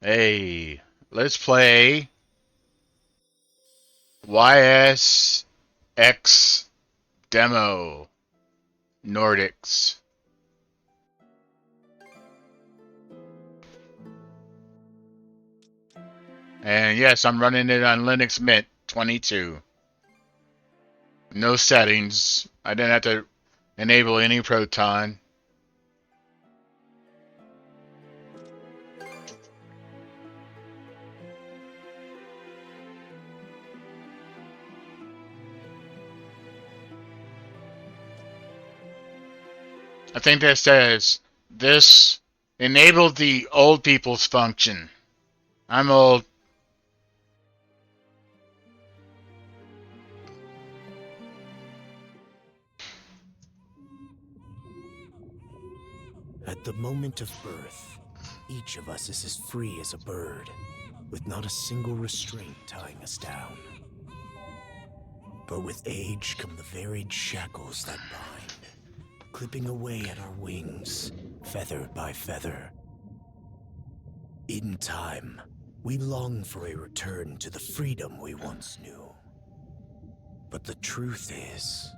Hey, let's play YSX demo Nordics. And yes, I'm running it on Linux Mint 22. No settings. I didn't have to enable any Proton. I think that says this enabled the old people's function. I'm old. At the moment of birth, each of us is as free as a bird, with not a single restraint tying us down. But with age come the varied shackles that bind, clipping away at our wings, feather by feather. In time, we long for a return to the freedom we once knew. But the truth is,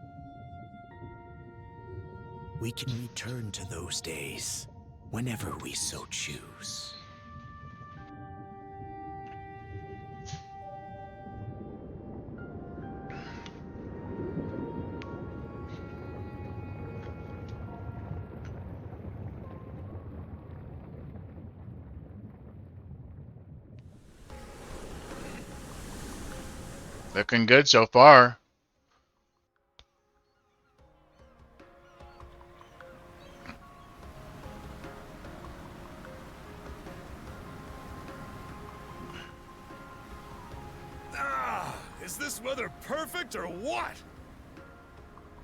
we can return to those days whenever we so choose. Looking good so far. Is this weather perfect or what?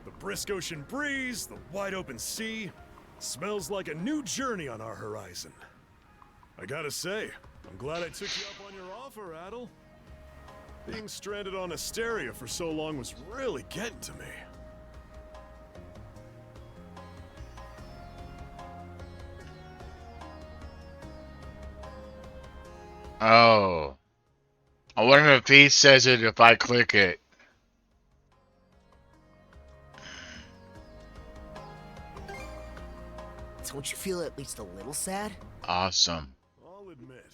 The brisk ocean breeze, the wide open sea, smells like a new journey on our horizon. I gotta say, I'm glad I took you up on your offer, Adol. Being stranded on Asteria for so long was really getting to me. Oh. I wonder if he says it if I click it. Don't you feel at least a little sad? Awesome. I'll admit,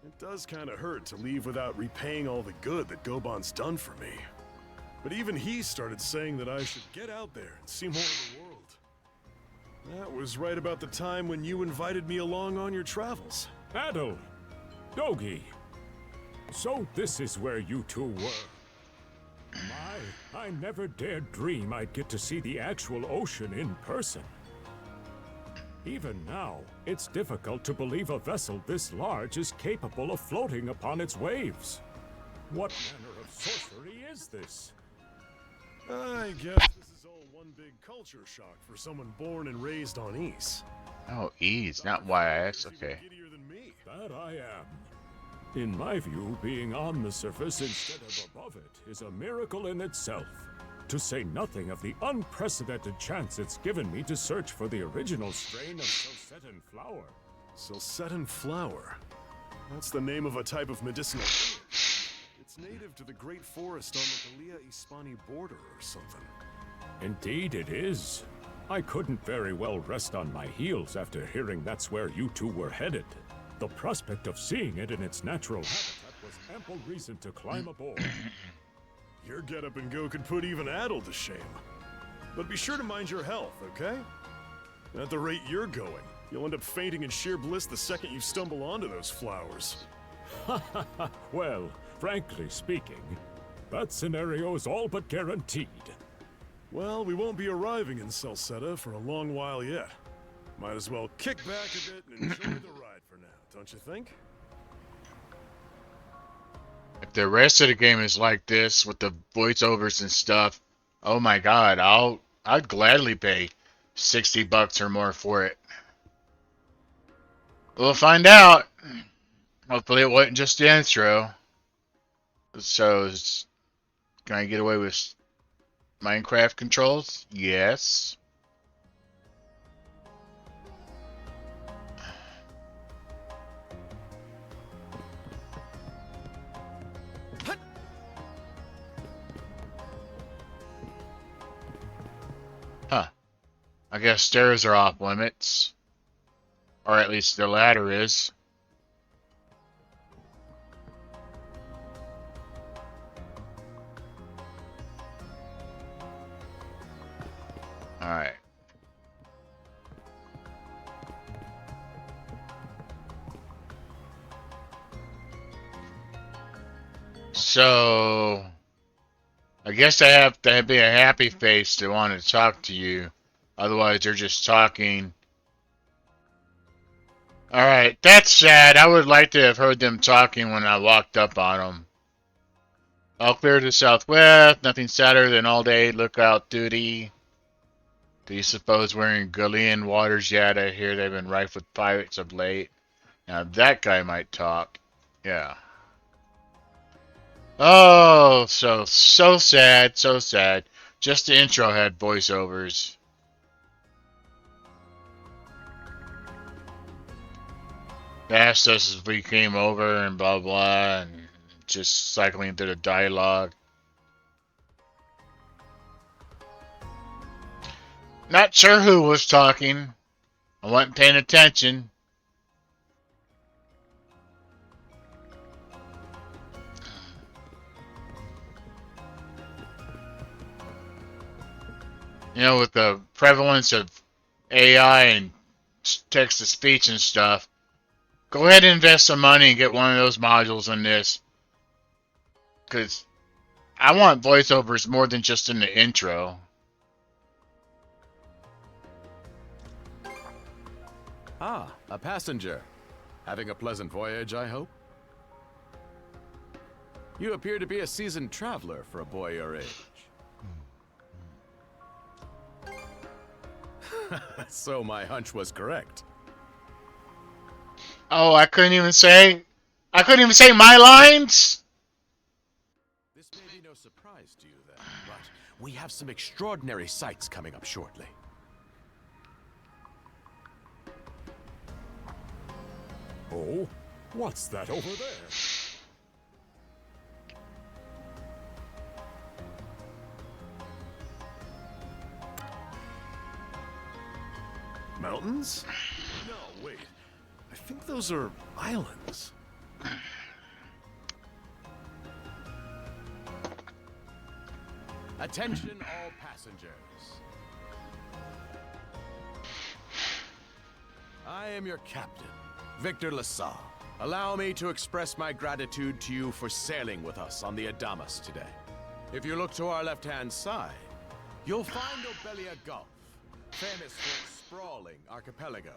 it does kind of hurt to leave without repaying all the good that Goban's done for me. But even he started saying that I should get out there and see more of the world. That was right about the time when you invited me along on your travels. Adol! Dogi! So this is where you two were. I never dared dream I'd get to see the actual ocean in person. Even now, it's difficult to believe a vessel this large is capable of floating upon its waves. What manner of sorcery is this? I guess this is all one big culture shock for someone born and raised on Ys. Oh, E's, not YS. Okay. Giddier than me. That I am. In my view, being on the surface instead of above it is a miracle in itself. To say nothing of the unprecedented chance it's given me to search for the original strain of Silsetan flower. Silsetan flower? That's the name of a type of medicinal plant. It's native to the Great Forest on the Gallia-Ispani border or something. Indeed it is. I couldn't very well rest on my heels after hearing that's where you two were headed. The prospect of seeing it in its natural habitat was ample reason to climb aboard. Your get-up and go could put even Adol to shame. But be sure to mind your health, okay? At the rate you're going, you'll end up fainting in sheer bliss the second you stumble onto those flowers. Well, frankly speaking, that scenario is all but guaranteed. Well, we won't be arriving in Celceta for a long while yet. Might as well kick back a bit and enjoy the ride for now, don't you think? If the rest of the game is like this with the voiceovers and stuff, oh my god, I'd gladly pay $60 or more for it. We'll find out. Hopefully it wasn't just the intro. So, can I get away with Minecraft controls? Yes. I guess stairs are off limits. Or at least the ladder is. Alright. So, I guess I have to be a happy face to want to talk to you. Otherwise, they're just talking. Alright, that's sad. I would like to have heard them talking when I walked up on them. All clear to the southwest. Nothing sadder than all day lookout duty. Do you suppose we're in Gullian waters yet? I hear they've been rife with pirates of late. Now that guy might talk. Yeah. Oh, so sad, so sad. Just the intro had voiceovers. They asked us if we came over and blah blah, and just cycling through the dialogue. Not sure who was talking. I wasn't paying attention. You know, with the prevalence of AI and text-to-speech and stuff, go ahead and invest some money and get one of those modules in this. Because I want voiceovers more than just in the intro. Ah, a passenger. Having a pleasant voyage, I hope? You appear to be a seasoned traveler for a boy your age. So my hunch was correct. Oh, I couldn't even say my lines? This may be no surprise to you then, but we have some extraordinary sights coming up shortly. Oh, what's that over there? Mountains? No, wait. I think those are islands. Attention all passengers. I am your captain, Victor Lasalle. Allow me to express my gratitude to you for sailing with us on the Adamas today. If you look to our left-hand side, you'll find Obelia Gulf, famous for its sprawling archipelago.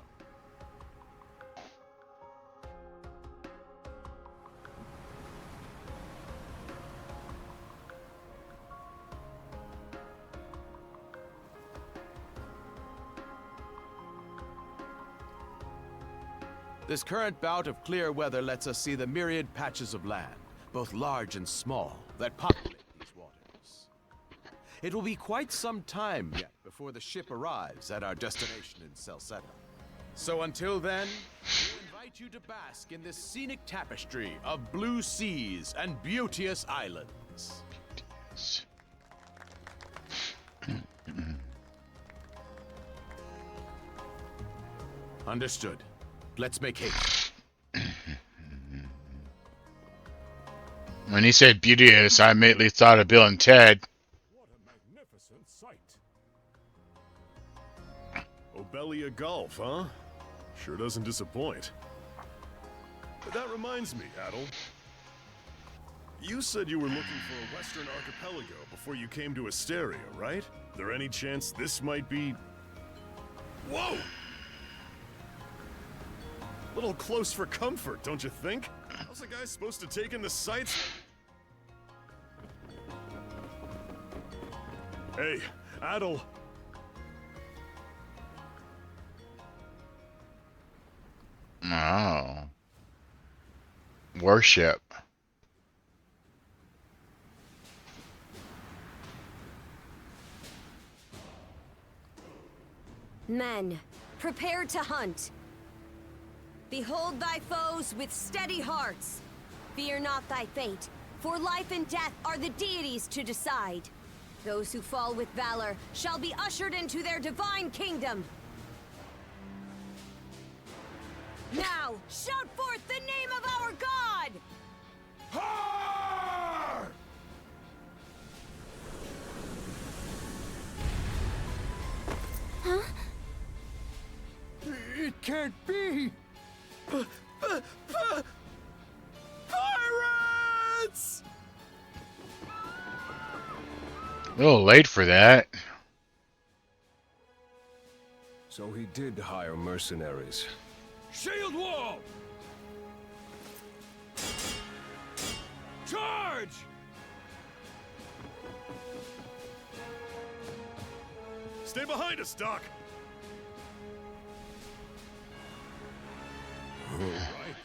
This current bout of clear weather lets us see the myriad patches of land, both large and small, that populate these waters. It will be quite some time yet before the ship arrives at our destination in Celceta. So until then, we invite you to bask in this scenic tapestry of blue seas and beauteous islands. Understood. Let's make haste. When he said beauteous, I immediately thought of Bill and Ted. What a magnificent sight. Obelia Gulf, huh? Sure doesn't disappoint. But that reminds me, Adol. You said you were looking for a western archipelago before you came to Asteria, right? There any chance this might be... Whoa! Little close for comfort, don't you think? How's a guy supposed to take in the sights? Hey, Adol. Oh. Worship. Men, prepare to hunt. Behold thy foes with steady hearts. Fear not thy fate, for life and death are the deities to decide. Those who fall with valor shall be ushered into their divine kingdom. Now, shout forth the name of our god! Har! Huh? It can't be! Pirates! A little late for that. So he did hire mercenaries. Shield wall! Charge! Stay behind us, Doc. All right.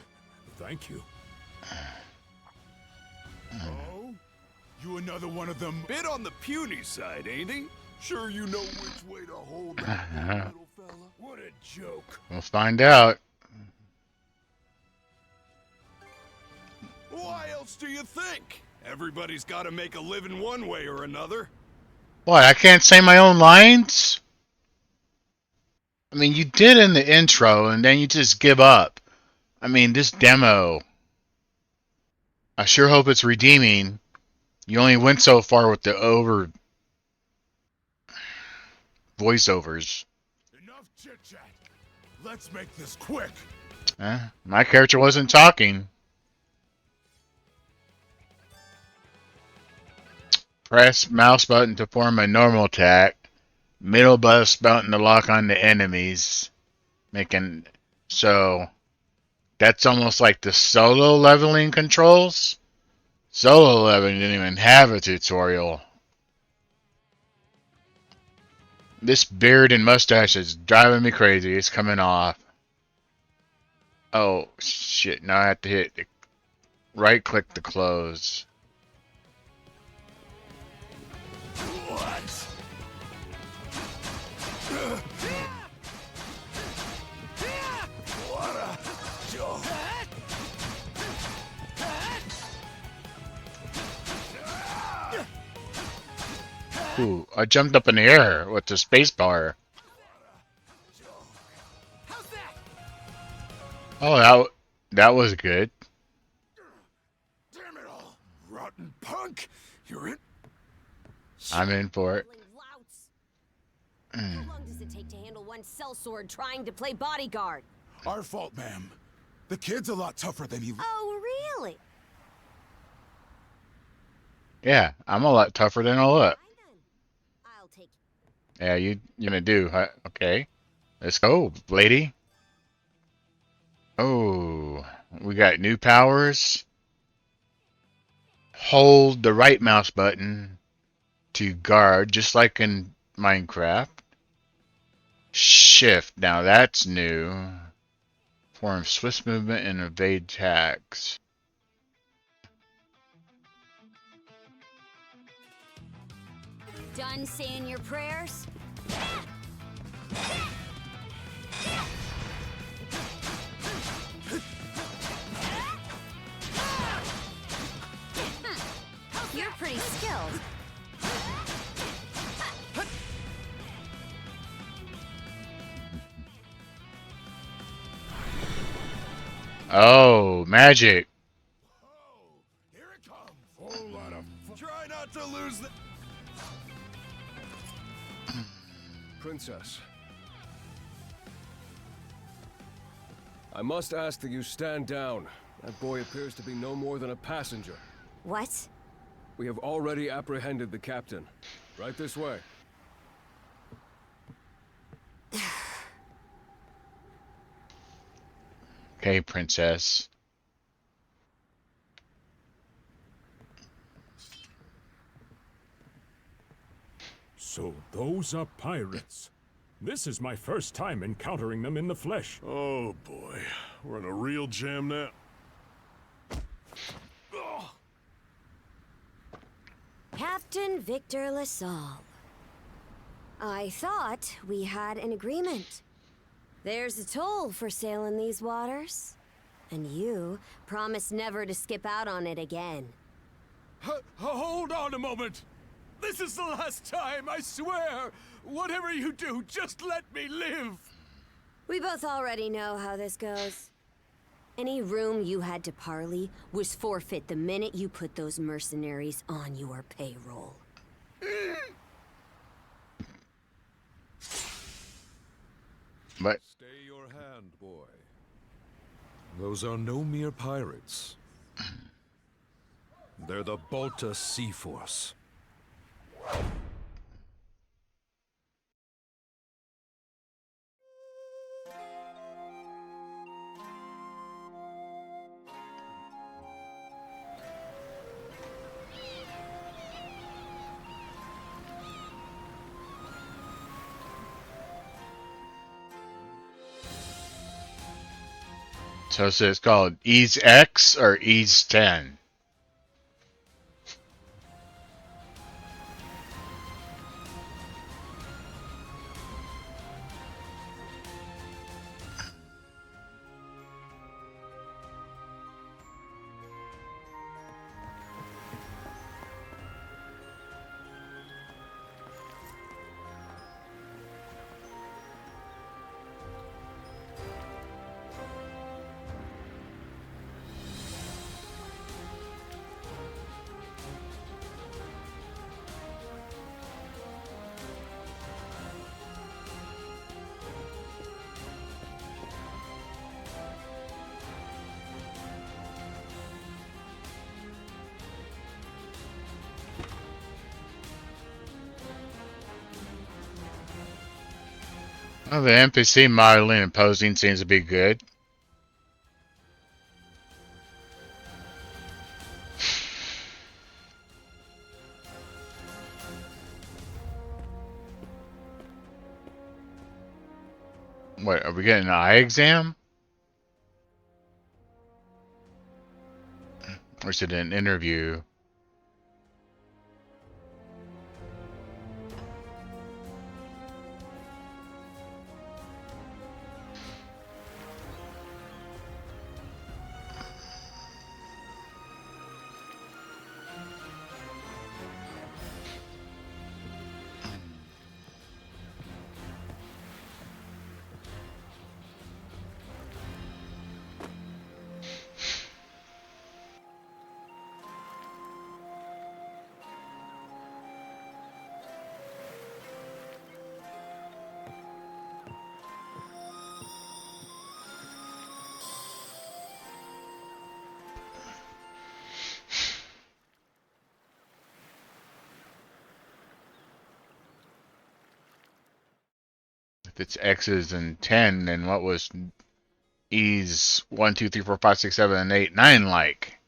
Thank you. Oh? You another one of them? Bit on the puny side, ain't he? Sure you know which way to hold that little fella? What a joke. We'll find out. Why else do you think? Everybody's got to make a living one way or another. What, I can't say my own lines? I mean, you did in the intro, and then you just give up. I mean, this demo. I sure hope it's redeeming. You only went so far with the voiceovers. Enough chit-chat. Let's make this quick. My character wasn't talking. Press mouse button to form a normal attack. Middle mouse button to lock on the enemies. So that's almost like the solo leveling controls. Solo leveling didn't even have a tutorial. This beard and mustache is driving me crazy. It's coming off. Oh shit, now I have to hit the right click to close. What? What a joke. Ooh, I jumped up in the air with the space bar. Oh, that was good. Damn it all. Rotten punk. You're in. I'm in for it. How long does it take to handle one sellsword trying to play bodyguard? Our fault, ma'am. The kid's a lot tougher than he... Oh, really? Yeah, I'm a lot tougher than I look. Fine then. I'll take it. Yeah, you're gonna do, huh? Okay. Let's go, lady. Oh, we got new powers. Hold the right mouse button to guard, just like in Minecraft. Shift, now that's new. Form swift movement and evade attacks. Done saying your prayers? You're pretty skilled. Oh, magic. Oh, here it comes. Whole lot of... Try not to lose the... Princess. I must ask that you stand down. That boy appears to be no more than a passenger. What? We have already apprehended the captain. Right this way. Okay, princess. So those are pirates. This is my first time encountering them in the flesh. Oh, boy. We're in a real jam now. Captain Victor LaSalle. I thought we had an agreement. There's a toll for sailing these waters. And you promised never to skip out on it again. Hold on a moment. This is the last time, I swear! Whatever you do, just let me live! We both already know how this goes. Any room you had to parley was forfeit the minute you put those mercenaries on your payroll. But Stay your hand, boy. Those are no mere pirates. They're the Balta Sea Force. so it's called Ease X or Ease 10. Well, the NPC modeling and posing seems to be good. What, are we getting an eye exam? Or is it an interview? If it's X's and 10, then what was E's 1, 2, 3, 4, 5, 6, 7, and 8, 9 like?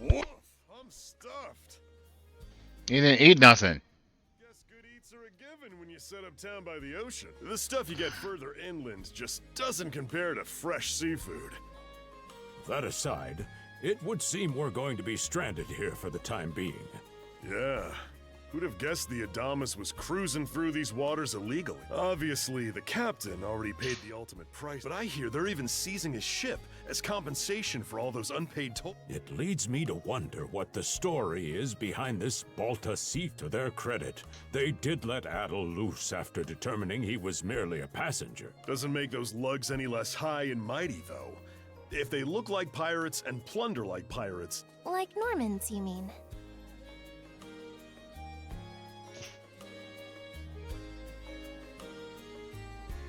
Woof! I'm stuffed. You didn't eat nothing. Guess good eats are a given when you set up town by the ocean. The stuff you get further inland just doesn't compare to fresh seafood. That aside, it would seem we're going to be stranded here for the time being. Yeah. Who'd have guessed the Adamus was cruising through these waters illegally? Obviously, the captain already paid the ultimate price, but I hear they're even seizing his ship as compensation for all those unpaid tolls. It leads me to wonder what the story is behind this Balta Sea. To their credit, they did let Adol loose after determining he was merely a passenger. Doesn't make those lugs any less high and mighty, though. If they look like pirates and plunder like pirates... Like Normans, you mean?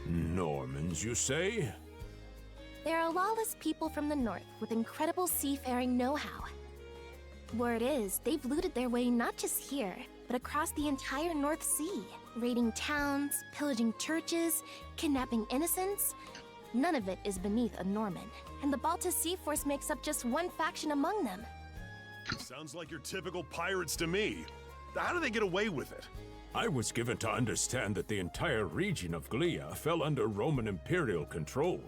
Normans, you say? They're a lawless people from the north with incredible seafaring know-how. Word is, they've looted their way not just here, but across the entire North Sea, raiding towns, pillaging churches, kidnapping innocents. None of it is beneath a Norman, and the Balta Sea Force makes up just one faction among them. Sounds like your typical pirates to me. How do they get away with it? I was given to understand that the entire region of Glia fell under Roman imperial control.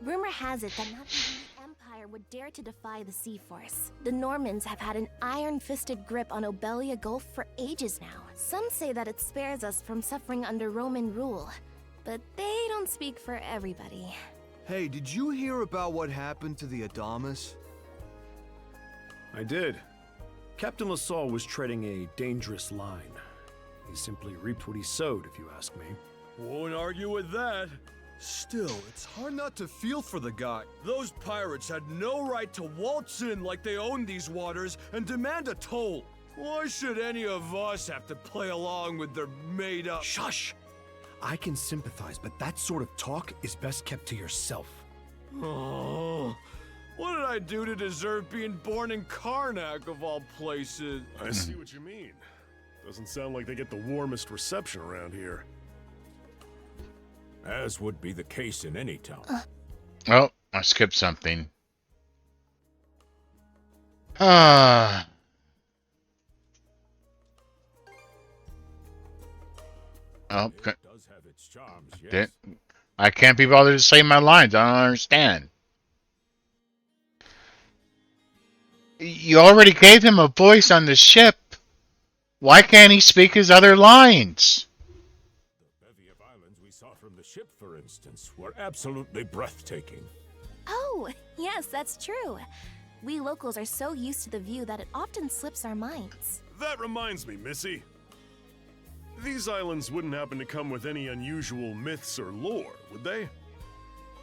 Rumor has it that not even the Empire would dare to defy the Sea Force. The Normans have had an iron-fisted grip on Obelia Gulf for ages now. Some say that it spares us from suffering under Roman rule, but they don't speak for everybody. Hey, did you hear about what happened to the Adamas? I did. Captain LaSalle was treading a dangerous line. He simply reaped what he sowed, if you ask me. Won't argue with that. Still, it's hard not to feel for the guy. Those pirates had no right to waltz in like they owned these waters and demand a toll. Why should any of us have to play along with their made-up... Shush! I can sympathize, but that sort of talk is best kept to yourself. Oh, what did I do to deserve being born in Karnak, of all places? I see what you mean. Doesn't sound like they get the warmest reception around here. As would be the case in any town. Oh, I skipped something. Ah. Oh, It does have its charms, yes. I can't be bothered to say my lines. I don't understand. You already gave him a voice on the ship. Why can't he speak his other lines? The bevy of islands we saw from the ship, for instance, were absolutely breathtaking. Oh, yes, that's true. We locals are so used to the view that it often slips our minds. That reminds me, Missy. These islands wouldn't happen to come with any unusual myths or lore, would they?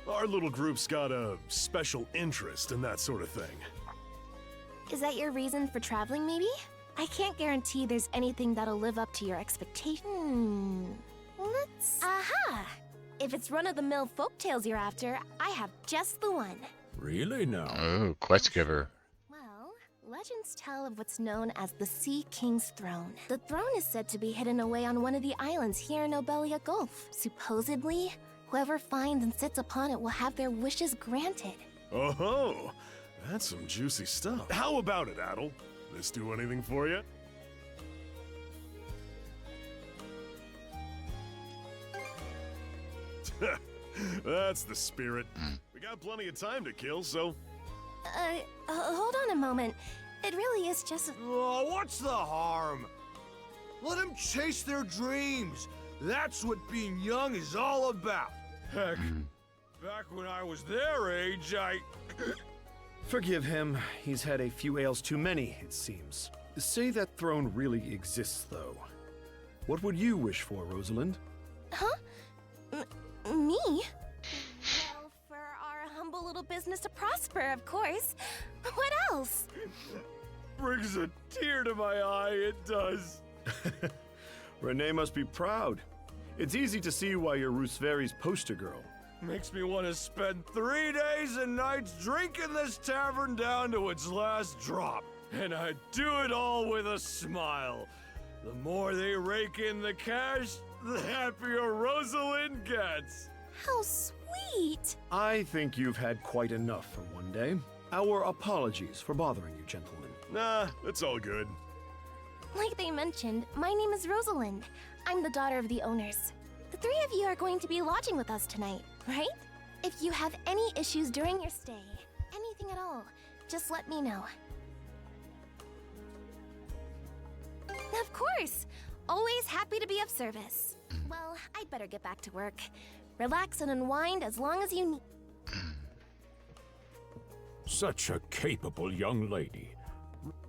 Our little group's got a special interest in that sort of thing. Is that your reason for traveling, maybe? I can't guarantee there's anything that'll live up to your expectation. Let's... Aha! If it's run-of-the-mill folktales you're after, I have just the one. Really now? Oh, quest giver. Well, legends tell of what's known as the Sea King's Throne. The throne is said to be hidden away on one of the islands here in Obelia Gulf. Supposedly, whoever finds and sits upon it will have their wishes granted. Oh, that's some juicy stuff. How about it, Adol? This do anything for you? That's the spirit. We got plenty of time to kill, so... Hold on a moment. It really is just... Oh, what's the harm? Let them chase their dreams. That's what being young is all about. Heck, back when I was their age, Forgive him. He's had a few ales too many, it seems. Say that throne really exists, though. What would you wish for, Rosalind? Huh? Me? Well, for our humble little business to prosper, of course. What else? brings a tear to my eye, it does. Renee must be proud. It's easy to see why you're Rooseveri's poster girl. Makes me want to spend 3 days and nights drinking this tavern down to its last drop. And I do it all with a smile. The more they rake in the cash, the happier Rosalind gets. How sweet! I think you've had quite enough for one day. Our apologies for bothering you, gentlemen. Nah, it's all good. Like they mentioned, my name is Rosalind. I'm the daughter of the owners. The three of you are going to be lodging with us tonight, right? If you have any issues during your stay, anything at all, just let me know. Of course! Always happy to be of service. Well, I'd better get back to work. Relax and unwind as long as you need. Such a capable young lady.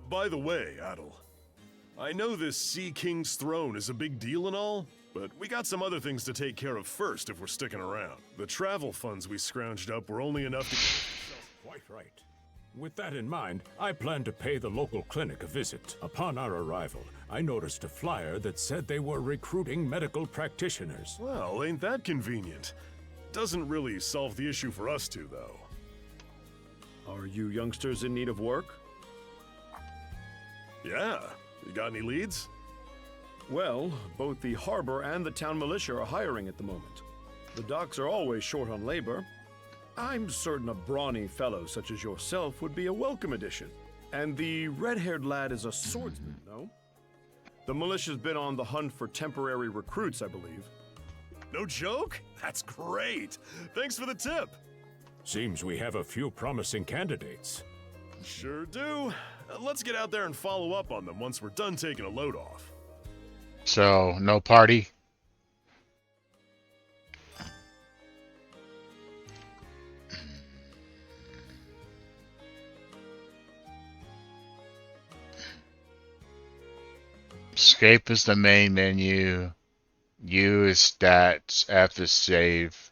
By the way, Adol, I know this Sea King's throne is a big deal and all, but we got some other things to take care of first if we're sticking around. The travel funds we scrounged up were only enough to... Quite right. With that in mind, I plan to pay the local clinic a visit. Upon our arrival, I noticed a flyer that said they were recruiting medical practitioners. Well, ain't that convenient? Doesn't really solve the issue for us two, though. Are you youngsters in need of work? Yeah. You got any leads? Well, both the harbor and the town militia are hiring at the moment. The docks are always short on labor. I'm certain a brawny fellow such as yourself would be a welcome addition. And the red-haired lad is a swordsman, no? The militia's been on the hunt for temporary recruits, I believe. No joke? That's great! Thanks for the tip! Seems we have a few promising candidates. Sure do. Let's get out there and follow up on them once we're done taking a load off. So, no party? Escape is the main menu. U is stats. F is save.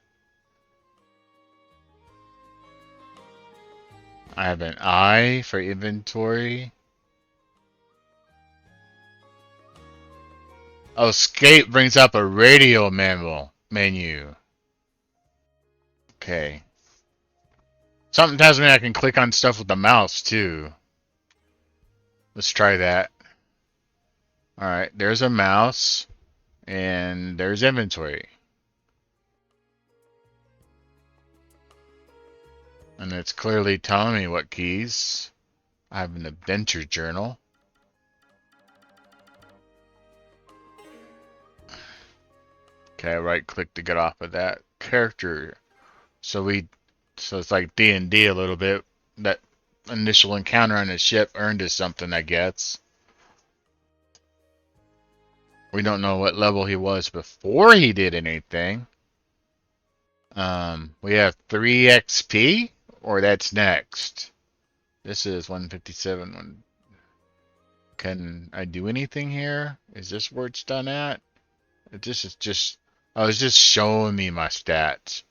I have an I for inventory. Oh, escape brings up a radio menu. Okay. Something tells me I can click on stuff with the mouse too. Let's try that. Alright, there's a mouse. And there's inventory. And it's clearly telling me what keys. I have an adventure journal. Okay, right click to get off of that character. So it's like D&D a little bit. That initial encounter on the ship earned us something, I guess. We don't know what level he was before he did anything. We have 3 XP, or that's next. This is 157. Can I do anything here? Is this where it's done at? This is just... Oh, it's just showing me my stats.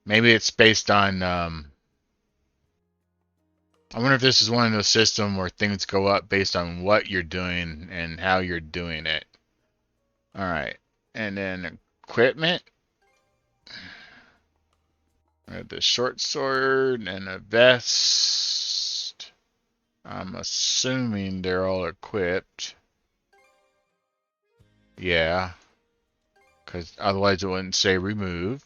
Maybe it's based on... I wonder if this is one of those systems where things go up based on what you're doing and how you're doing it. Alright. And then equipment. I have the short sword and a vest. I'm assuming they're all equipped. Yeah. Because otherwise it wouldn't say remove.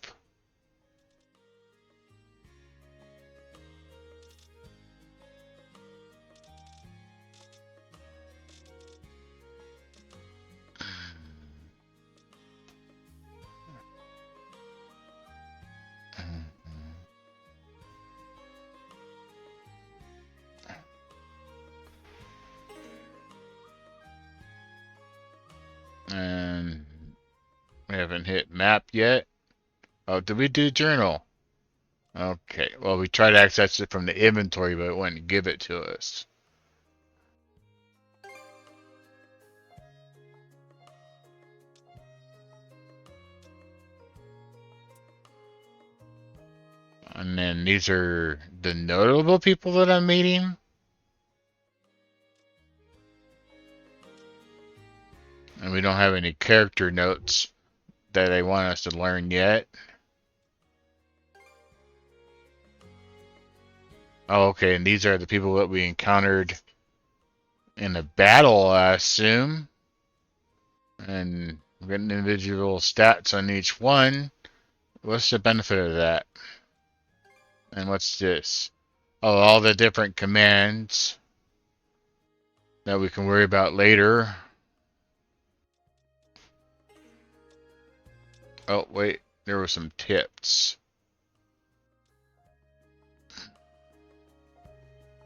And we haven't hit map yet. Oh, did we do journal? Okay, well, we tried to access it from the inventory, but it wouldn't give it to us. And then these are the notable people that I'm meeting. And we don't have any character notes that they want us to learn yet. Oh, okay, and these are the people that we encountered in the battle, I assume. And we're getting individual stats on each one. What's the benefit of that? And what's this? Oh, all the different commands that we can worry about later. Oh, wait. There were some tips.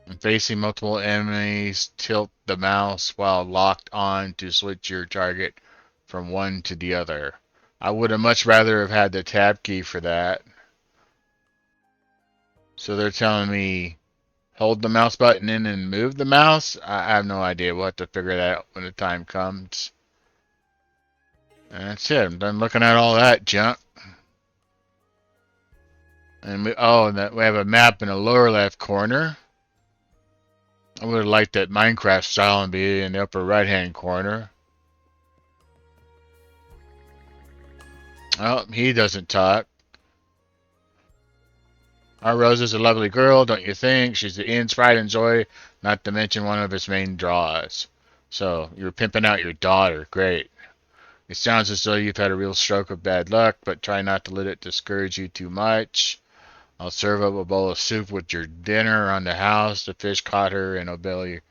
When facing multiple enemies, tilt the mouse while locked on to switch your target from one to the other. I would have much rather have had the tab key for that. So they're telling me hold the mouse button in and move the mouse? I have no idea. We'll have to figure that out when the time comes. And that's it. I'm done looking at all that junk. And we have a map in the lower left corner. I would have liked that Minecraft style and be in the upper right hand corner. Oh, he doesn't talk. Our Rose is a lovely girl, don't you think? She's the inn's pride and joy, not to mention one of its main draws. So, you're pimping out your daughter. Great. It sounds as though you've had a real stroke of bad luck, but try not to let it discourage you too much. I'll serve up a bowl of soup with your dinner on the house. The fish caught here in Obelia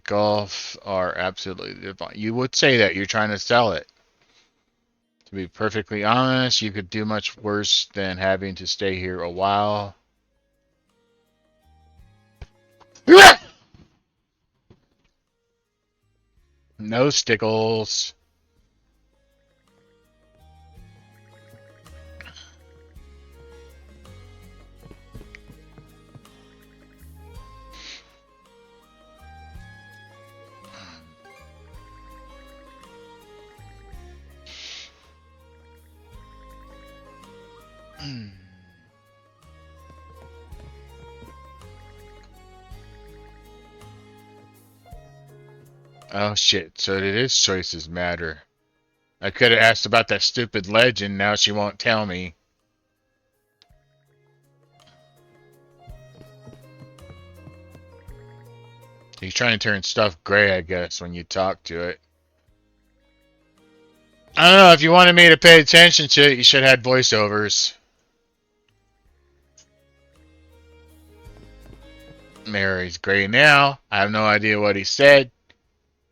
Gulf are absolutely divine. You would say that. You're trying to sell it. To be perfectly honest, you could do much worse than having to stay here a while. No stickles. Oh shit, so it is choices matter. I could have asked about that stupid legend, now she won't tell me. He's trying to turn stuff gray, I guess, when you talk to it. I don't know, if you wanted me to pay attention to it, you should have had voiceovers. Mary's gray now. I have no idea what he said.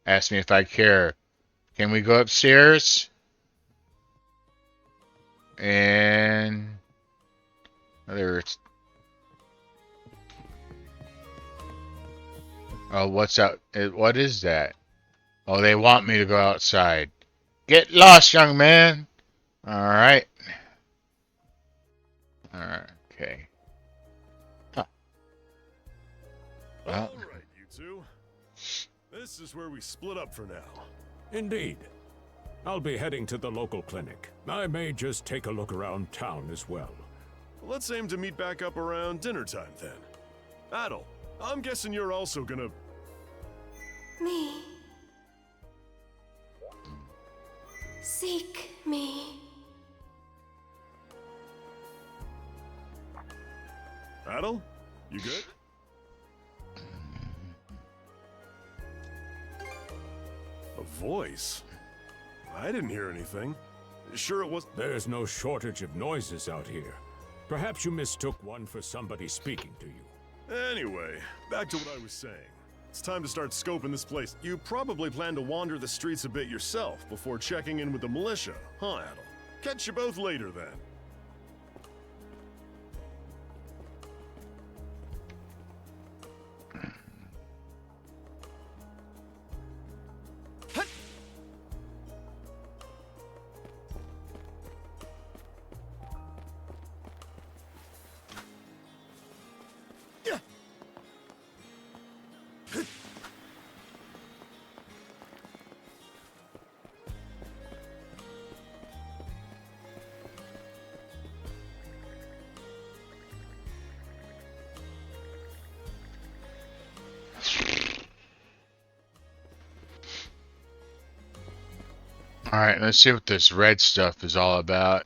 Asked me if I care. Can we go upstairs? And there's... Oh, what's out? What is that? Oh, they want me to go outside. Get lost, young man. Alright. Alright, okay. Huh. Well. Alright, you two. This is where we split up for now. Indeed. I'll be heading to the local clinic. I may just take a look around town as well. Let's aim to meet back up around dinner time then. Adol, I'm guessing you're also gonna... Me. Seek me. Adol, you good? A voice? I didn't hear anything. Sure it was... There's no shortage of noises out here. Perhaps you mistook one for somebody speaking to you. Anyway, back to what I was saying. It's time to start scoping this place. You probably plan to wander the streets a bit yourself before checking in with the militia, huh, Adol? Catch you both later, then. Alright, let's see what this red stuff is all about.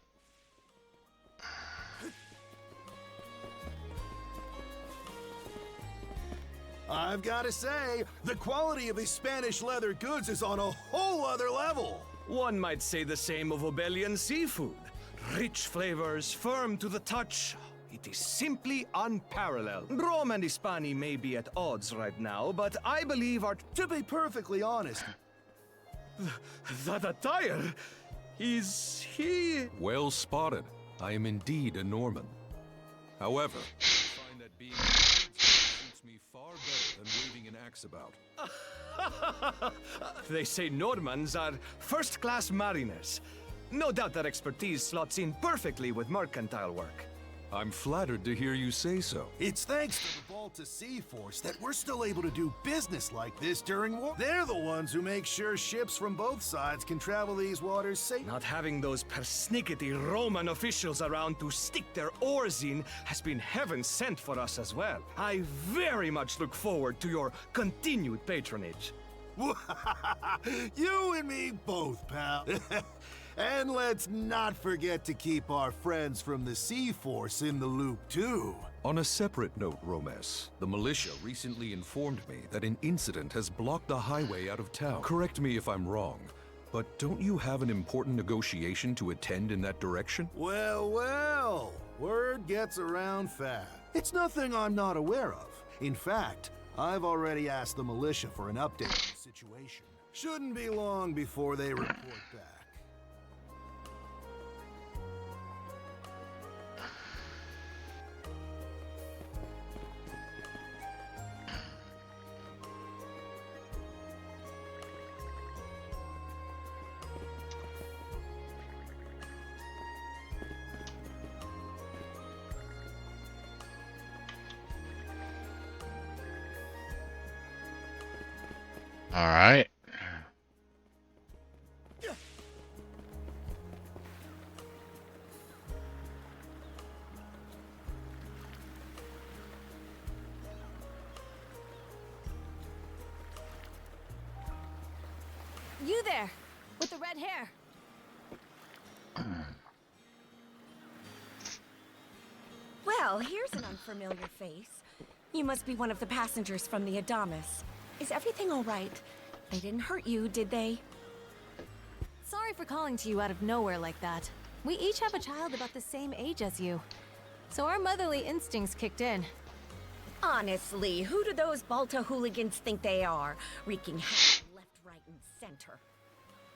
I've got to say, the quality of these Spanish leather goods is on a whole other level. One might say the same of Obelian seafood. Rich flavors, firm to the touch. It is simply unparalleled. Rome and Hispani may be at odds right now, but I believe our... To be perfectly honest... That attire... Is he... Well spotted. I am indeed a Norman. However, I find that being suits me far better than waving an axe about. They say Normans are first-class mariners. No doubt that expertise slots in perfectly with mercantile work. I'm flattered to hear you say so. It's thanks to the Balta Sea Force that we're still able to do business like this during war. They're the ones who make sure ships from both sides can travel these waters safe. Not having those persnickety Roman officials around to stick their oars in has been heaven sent for us as well. I very much look forward to your continued patronage. You and me both, pal. And let's not forget to keep our friends from the Sea Force in the loop, too. On a separate note, Romes, the militia recently informed me that an incident has blocked the highway out of town. Correct me if I'm wrong, but don't you have an important negotiation to attend in that direction? Well, well, word gets around fast. It's nothing I'm not aware of. In fact, I've already asked the militia for an update on the situation. Shouldn't be long before they report back. All right. You there, with the red hair. Well, here's an unfamiliar face. You must be one of the passengers from the Adamas. Is everything all right? They didn't hurt you, did they? Sorry for calling to you out of nowhere like that. We each have a child about the same age as you. So our motherly instincts kicked in. Honestly, who do those Balta hooligans think they are? Wreaking havoc left, right, and center.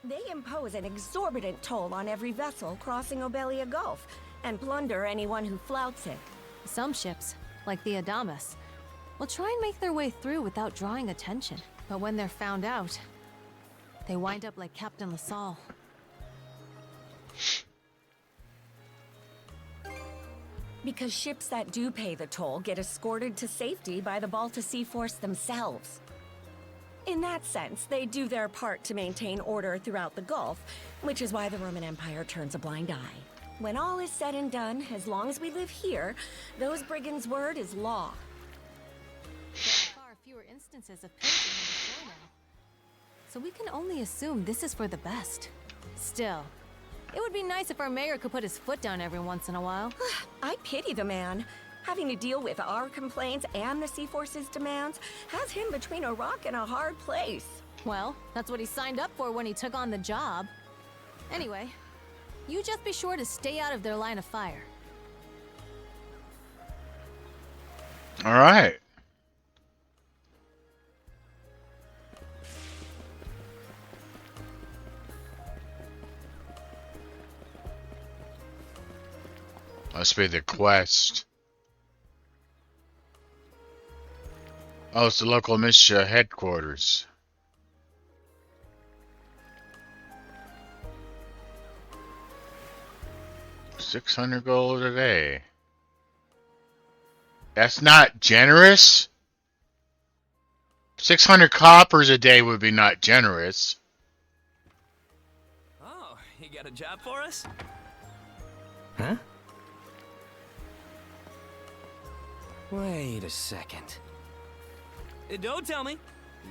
They impose an exorbitant toll on every vessel crossing Obelia Gulf, and plunder anyone who flouts it. Some ships, like the Adamas, will try and make their way through without drawing attention. But when they're found out, they wind up like Captain LaSalle. Because ships that do pay the toll get escorted to safety by the Balta Sea Force themselves. In that sense, they do their part to maintain order throughout the Gulf, which is why the Roman Empire turns a blind eye. When all is said and done, as long as we live here, those brigands' word is law. There are far fewer instances of pillaging than before now. So we can only assume this is for the best. Still, it would be nice if our mayor could put his foot down every once in a while. I pity the man. Having to deal with our complaints and the Sea Force's demands has him between a rock and a hard place. Well, that's what he signed up for when he took on the job. Anyway, you just be sure to stay out of their line of fire. All right. Must be the quest. Oh, it's the local militia headquarters. $600 gold a day. That's not generous. 600 coppers a day would be not generous. Oh, you got a job for us? Huh? Wait a second. Don't tell me.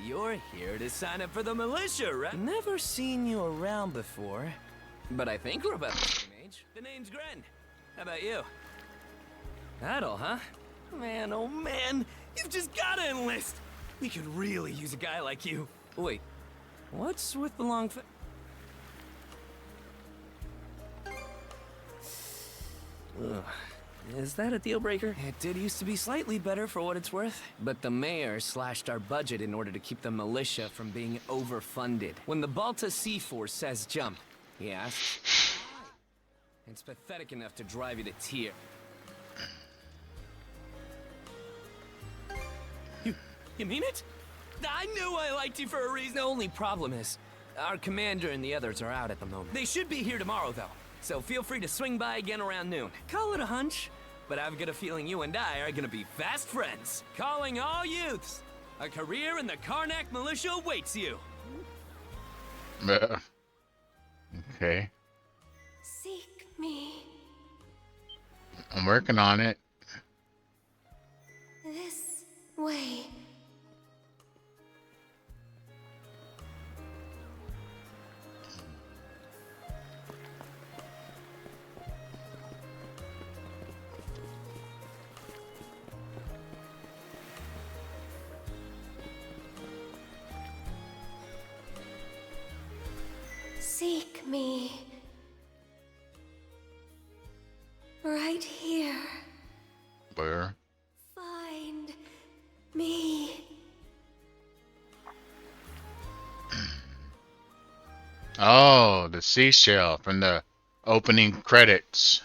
You're here to sign up for the militia, right? Never seen you around before, but I think we're about the same age. The name's Gren. How about you? Adol, huh? Man, oh man, you've just gotta enlist. We could really use a guy like you. Wait, what's with the long Ugh. Is that a deal breaker? It did used to be slightly better for what it's worth. But the mayor slashed our budget in order to keep the militia from being overfunded. When the Balta Sea Force says jump, he asks, why? It's pathetic enough to drive you to tears. You mean it? I knew I liked you for a reason. The only problem is, our commander and the others are out at the moment. They should be here tomorrow, though. So feel free to swing by again around noon. Call it a hunch, but I've got a feeling you and I are gonna be fast friends. Calling all youths. A career in the Karnak militia awaits you. Okay. Seek me. I'm working on it. This way. Seek me. Right here. Where? Find me. Oh, the seashell from the opening credits.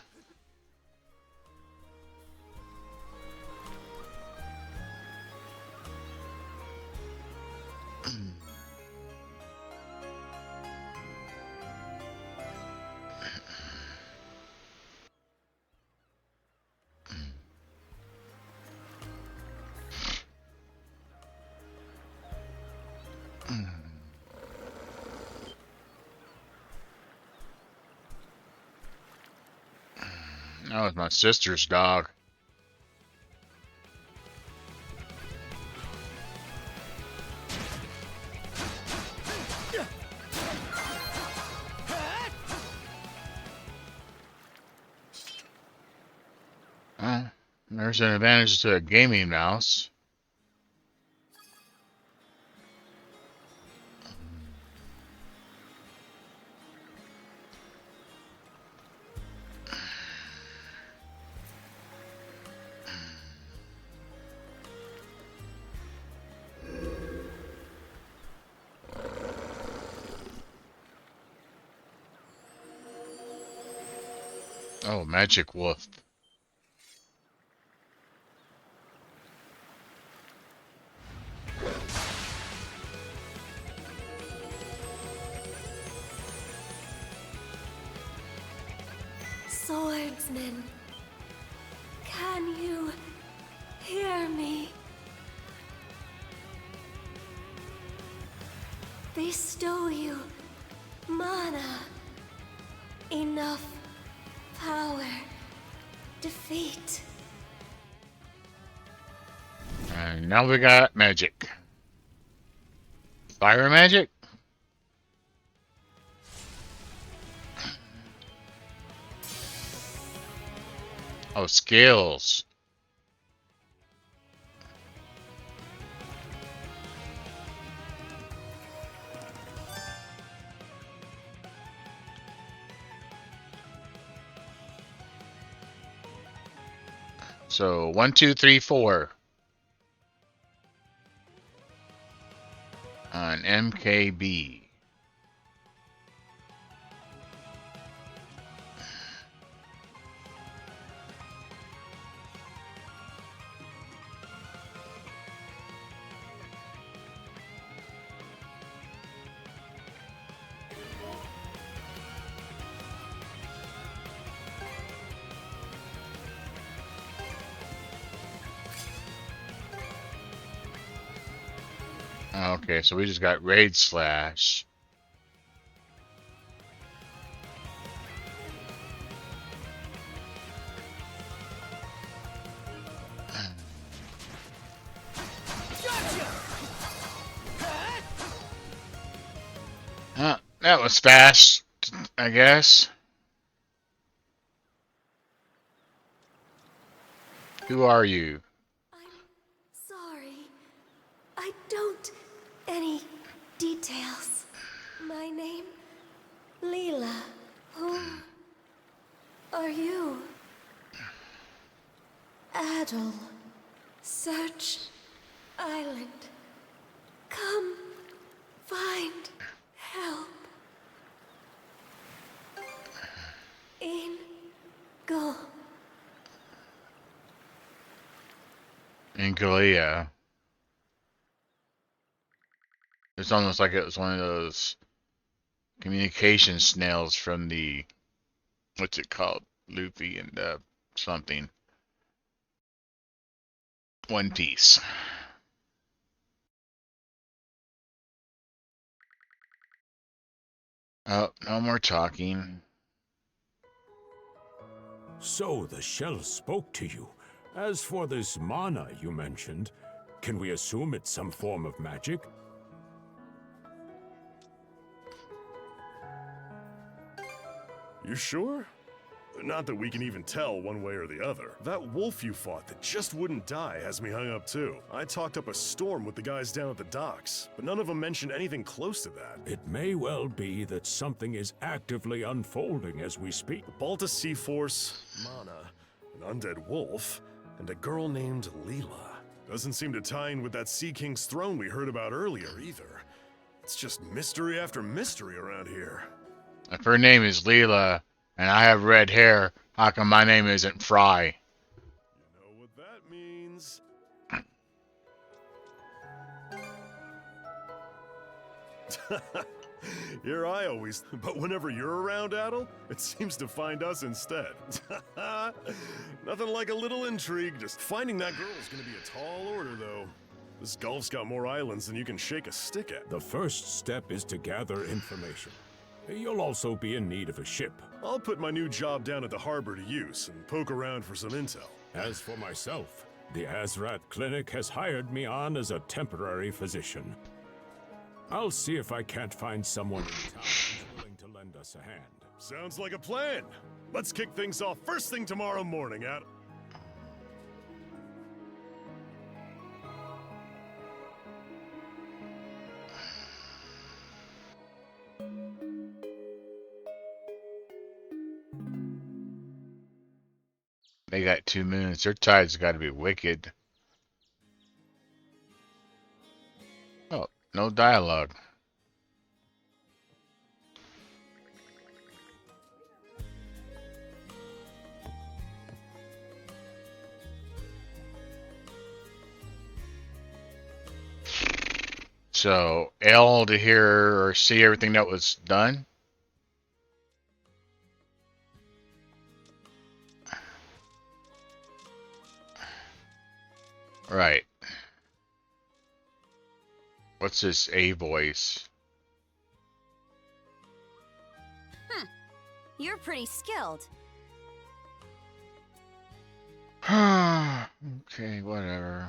That was my sister's dog. There's an advantage to a gaming mouse. Oh, magic wolf. Swordsman, can you hear me? Bestow you mana, enough power, defeat. And now we got magic. Fire magic? Oh, skills. So 1, 2, 3, 4 on MKB. Okay, so we just got raid slash. That was fast, I guess. Who are you? Sorry, I don't. Any details? My name, Leela. Who are you? Adol. Search Island. Come find help. Go. In Galea. It's almost like it was one of those communication snails from the, what's it called? Luffy and something. One Piece. Oh, no more talking. So the shell spoke to you. As for this mana you mentioned, can we assume it's some form of magic? You sure? Not that we can even tell one way or the other. That wolf you fought that just wouldn't die has me hung up too. I talked up a storm with the guys down at the docks, but none of them mentioned anything close to that. It may well be that something is actively unfolding as we speak. The Balta Sea Force, Mana, an undead wolf, and a girl named Leela. Doesn't seem to tie in with that Sea King's throne we heard about earlier either. It's just mystery after mystery around here. If her name is Leela, and I have red hair, how come my name isn't Fry? You know what that means. Here I always, but whenever you're around, Adol, it seems to find us instead. Nothing like a little intrigue. Just finding that girl is gonna be a tall order, though. This Gulf's got more islands than you can shake a stick at. The first step is to gather information. You'll also be in need of a ship. I'll put my new job down at the harbor to use and poke around for some intel. As for myself, the Azrat Clinic has hired me on as a temporary physician. I'll see if I can't find someone in town who's willing to lend us a hand. Sounds like a plan. Let's kick things off first thing tomorrow morning, Adol. They got 2 moons. Their tide's got to be wicked. Oh, no dialogue. So, L to hear or see everything that was done? Right. What's this A voice? You're pretty skilled. Okay, whatever.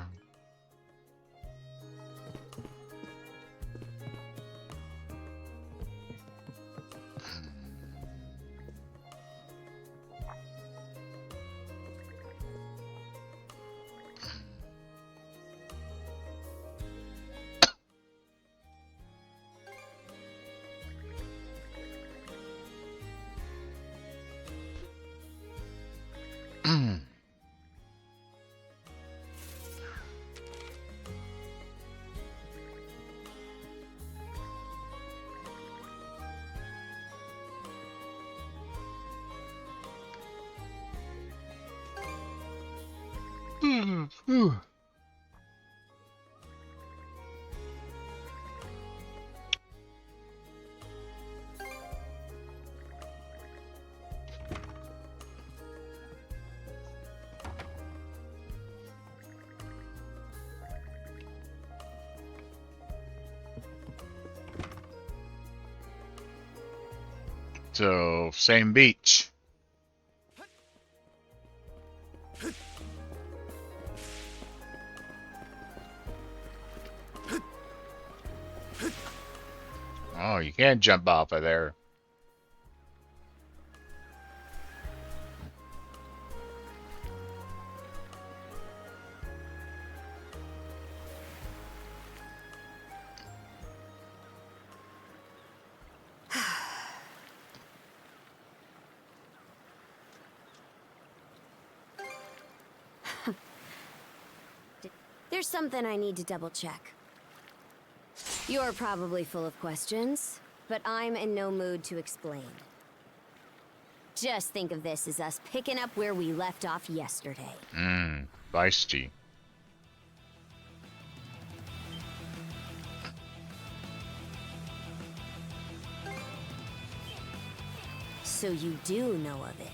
So, same beach. Oh, you can't jump off of there. There's something I need to double check. You're probably full of questions, but I'm in no mood to explain. Just think of this as us picking up where we left off yesterday. Feisty. So you do know of it.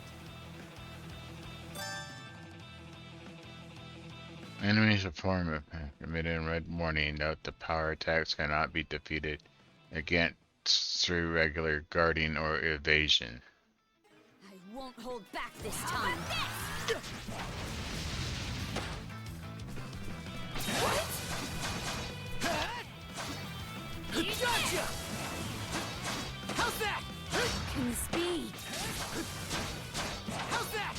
Enemies of form emitted in red warning. Note the power attacks cannot be defeated against through regular guarding or evasion. I won't hold back this time. Gotcha! How's that? Can speed. How's that?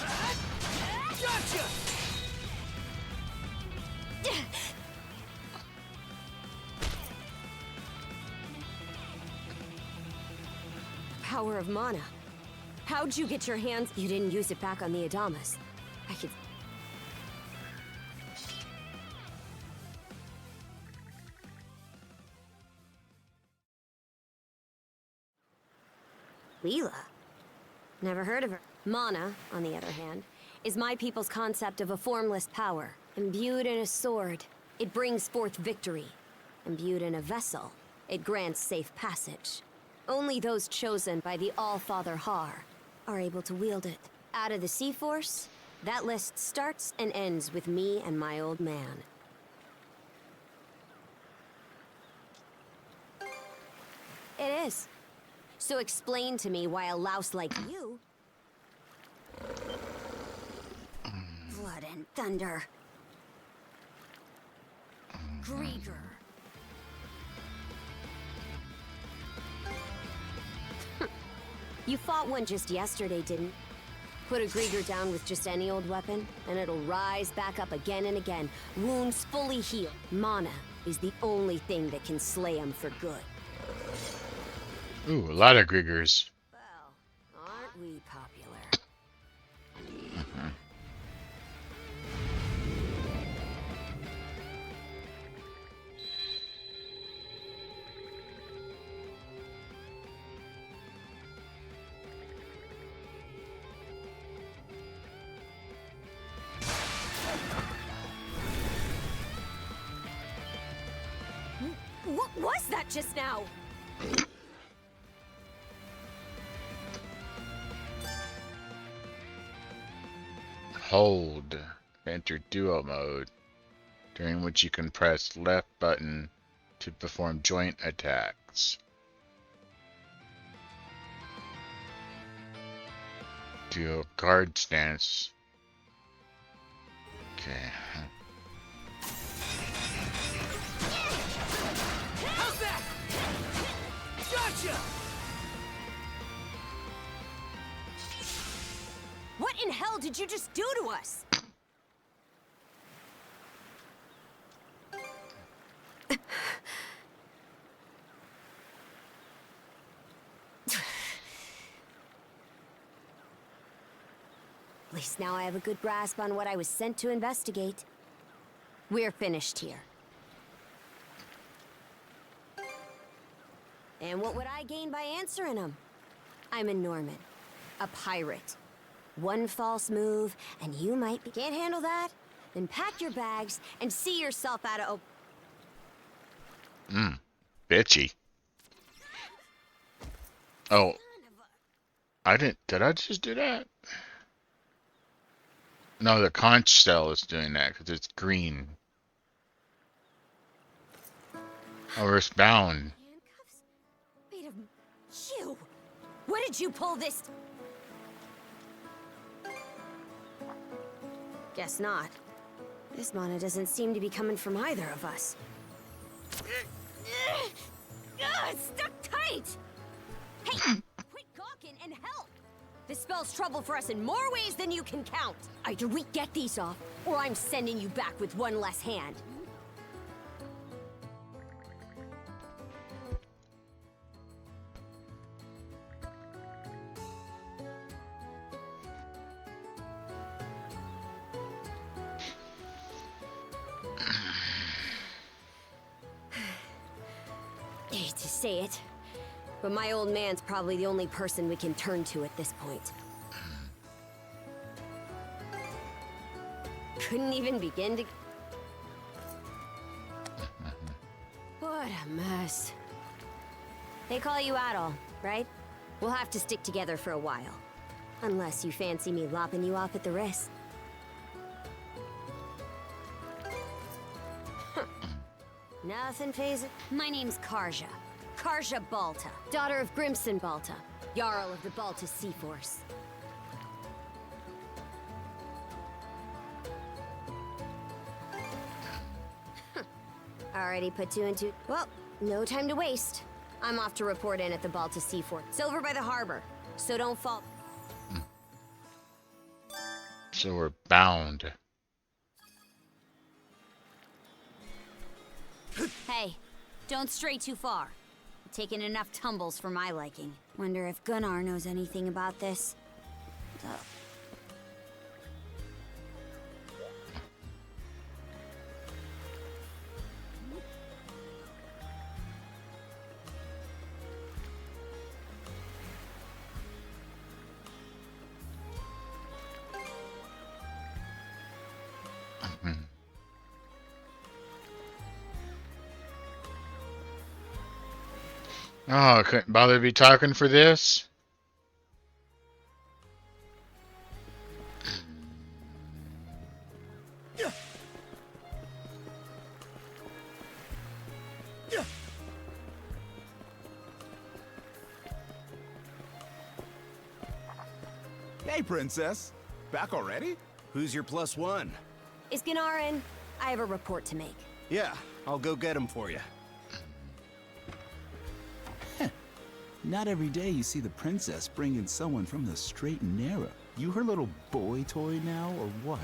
Gotcha! Power of mana. How'd you get your hands? You didn't use it back on the Adamas. I could... Leela? Never heard of her. Mana, on the other hand, is my people's concept of a formless power. Imbued in a sword, it brings forth victory. Imbued in a vessel, it grants safe passage. Only those chosen by the All-Father Har are able to wield it. Out of the Sea Force, that list starts and ends with me and my old man. It is. So explain to me why a louse like you... Blood and thunder. Grieger. You fought one just yesterday, didn't? Put a Grieger down with just any old weapon, and it'll rise back up again and again. Wounds fully healed. Mana is the only thing that can slay him for good. Ooh, a lot of Griegers. Well, aren't we popular? that just now? Hold to enter duo mode, during which you can press left button to perform joint attacks. Duo guard stance. Okay. How's that? Gotcha! What in hell did you just do to us? At least now I have a good grasp on what I was sent to investigate. We're finished here. And what would I gain by answering them? I'm a Norman, a pirate. One false move, and you might be... Can't handle that? Then pack your bags and see yourself out of... Bitchy. Oh. I didn't... Did I just do that? No, the conch shell is doing that because it's green. Oh, it's bound. Wait a... You! What did you pull this... Guess not. This mana doesn't seem to be coming from either of us. It's stuck tight! Hey, quit gawking and help! This spells trouble for us in more ways than you can count. Either we get these off, or I'm sending you back with one less hand. Hate to say it, but my old man's probably the only person we can turn to at this point. Couldn't even begin to... What a mess. They call you Adol, right? We'll have to stick together for a while. Unless you fancy me lopping you off at the wrist. Nothing phases. My name's Karja. Karja Balta, daughter of Grimson Balta, Jarl of the Balta Sea Force. Already put two and two. Well, no time to waste. I'm off to report in at the Balta Sea Force. It's over by the harbor, so don't fall. So we're bound. Hey, don't stray too far. You've taken enough tumbles for my liking. Wonder if Gunnar knows anything about this. Oh, I couldn't bother to be talking for this. Hey, Princess. Back already? Who's your plus one? Is Gunnar in? I have a report to make. Yeah, I'll go get him for you. Not every day you see the princess bring in someone from the straight and narrow. You her little boy toy now, or what?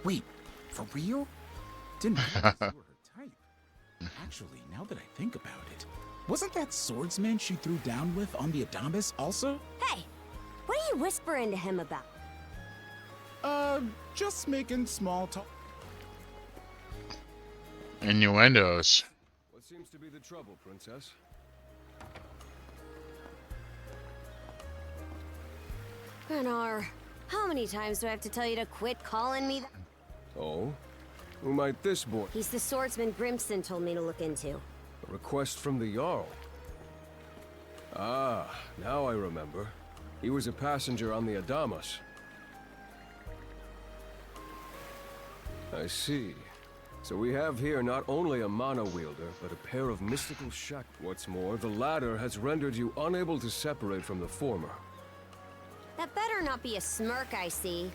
Wait, for real? Didn't realize you were her type. Actually, now that I think about it, wasn't that swordsman she threw down with on the Adamas also? Hey, what are you whispering to him about? Just making small talk. Innuendos. What seems to be the trouble, Princess? Gunnar, how many times do I have to tell you to quit calling me that? Oh? Who might this boy? He's the swordsman Grimson told me to look into. A request from the Jarl. Ah, now I remember. He was a passenger on the Adamas. I see. So we have here not only a mana wielder, but a pair of mystical shack. What's more, the latter has rendered you unable to separate from the former. That better not be a smirk I see.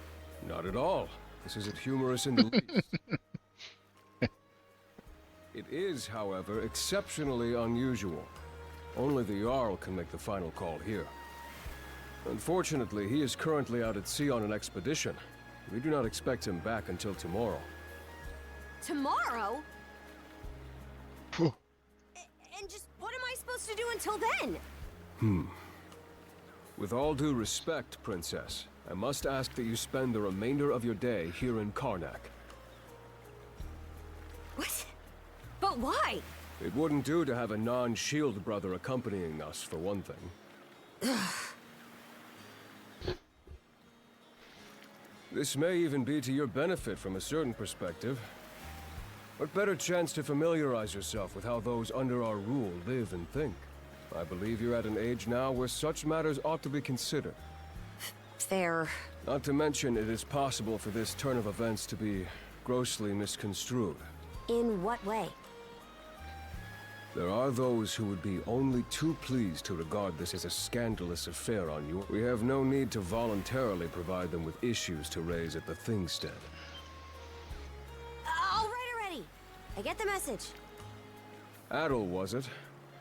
Not at all. This isn't humorous in the least. It is, however, exceptionally unusual. Only the Jarl can make the final call here. Unfortunately, he is currently out at sea on an expedition. We do not expect him back until tomorrow. Tomorrow? And just what am I supposed to do until then? With all due respect, Princess, I must ask that you spend the remainder of your day here in Karnak. What? But why? It wouldn't do to have a non-shield brother accompanying us, for one thing. This may even be to your benefit from a certain perspective. What better chance to familiarize yourself with how those under our rule live and think? I believe you're at an age now where such matters ought to be considered. Fair. Not to mention, it is possible for this turn of events to be grossly misconstrued. In what way? There are those who would be only too pleased to regard this as a scandalous affair on you. We have no need to voluntarily provide them with issues to raise at the Thingstead. All right already. I get the message. Adol, was it?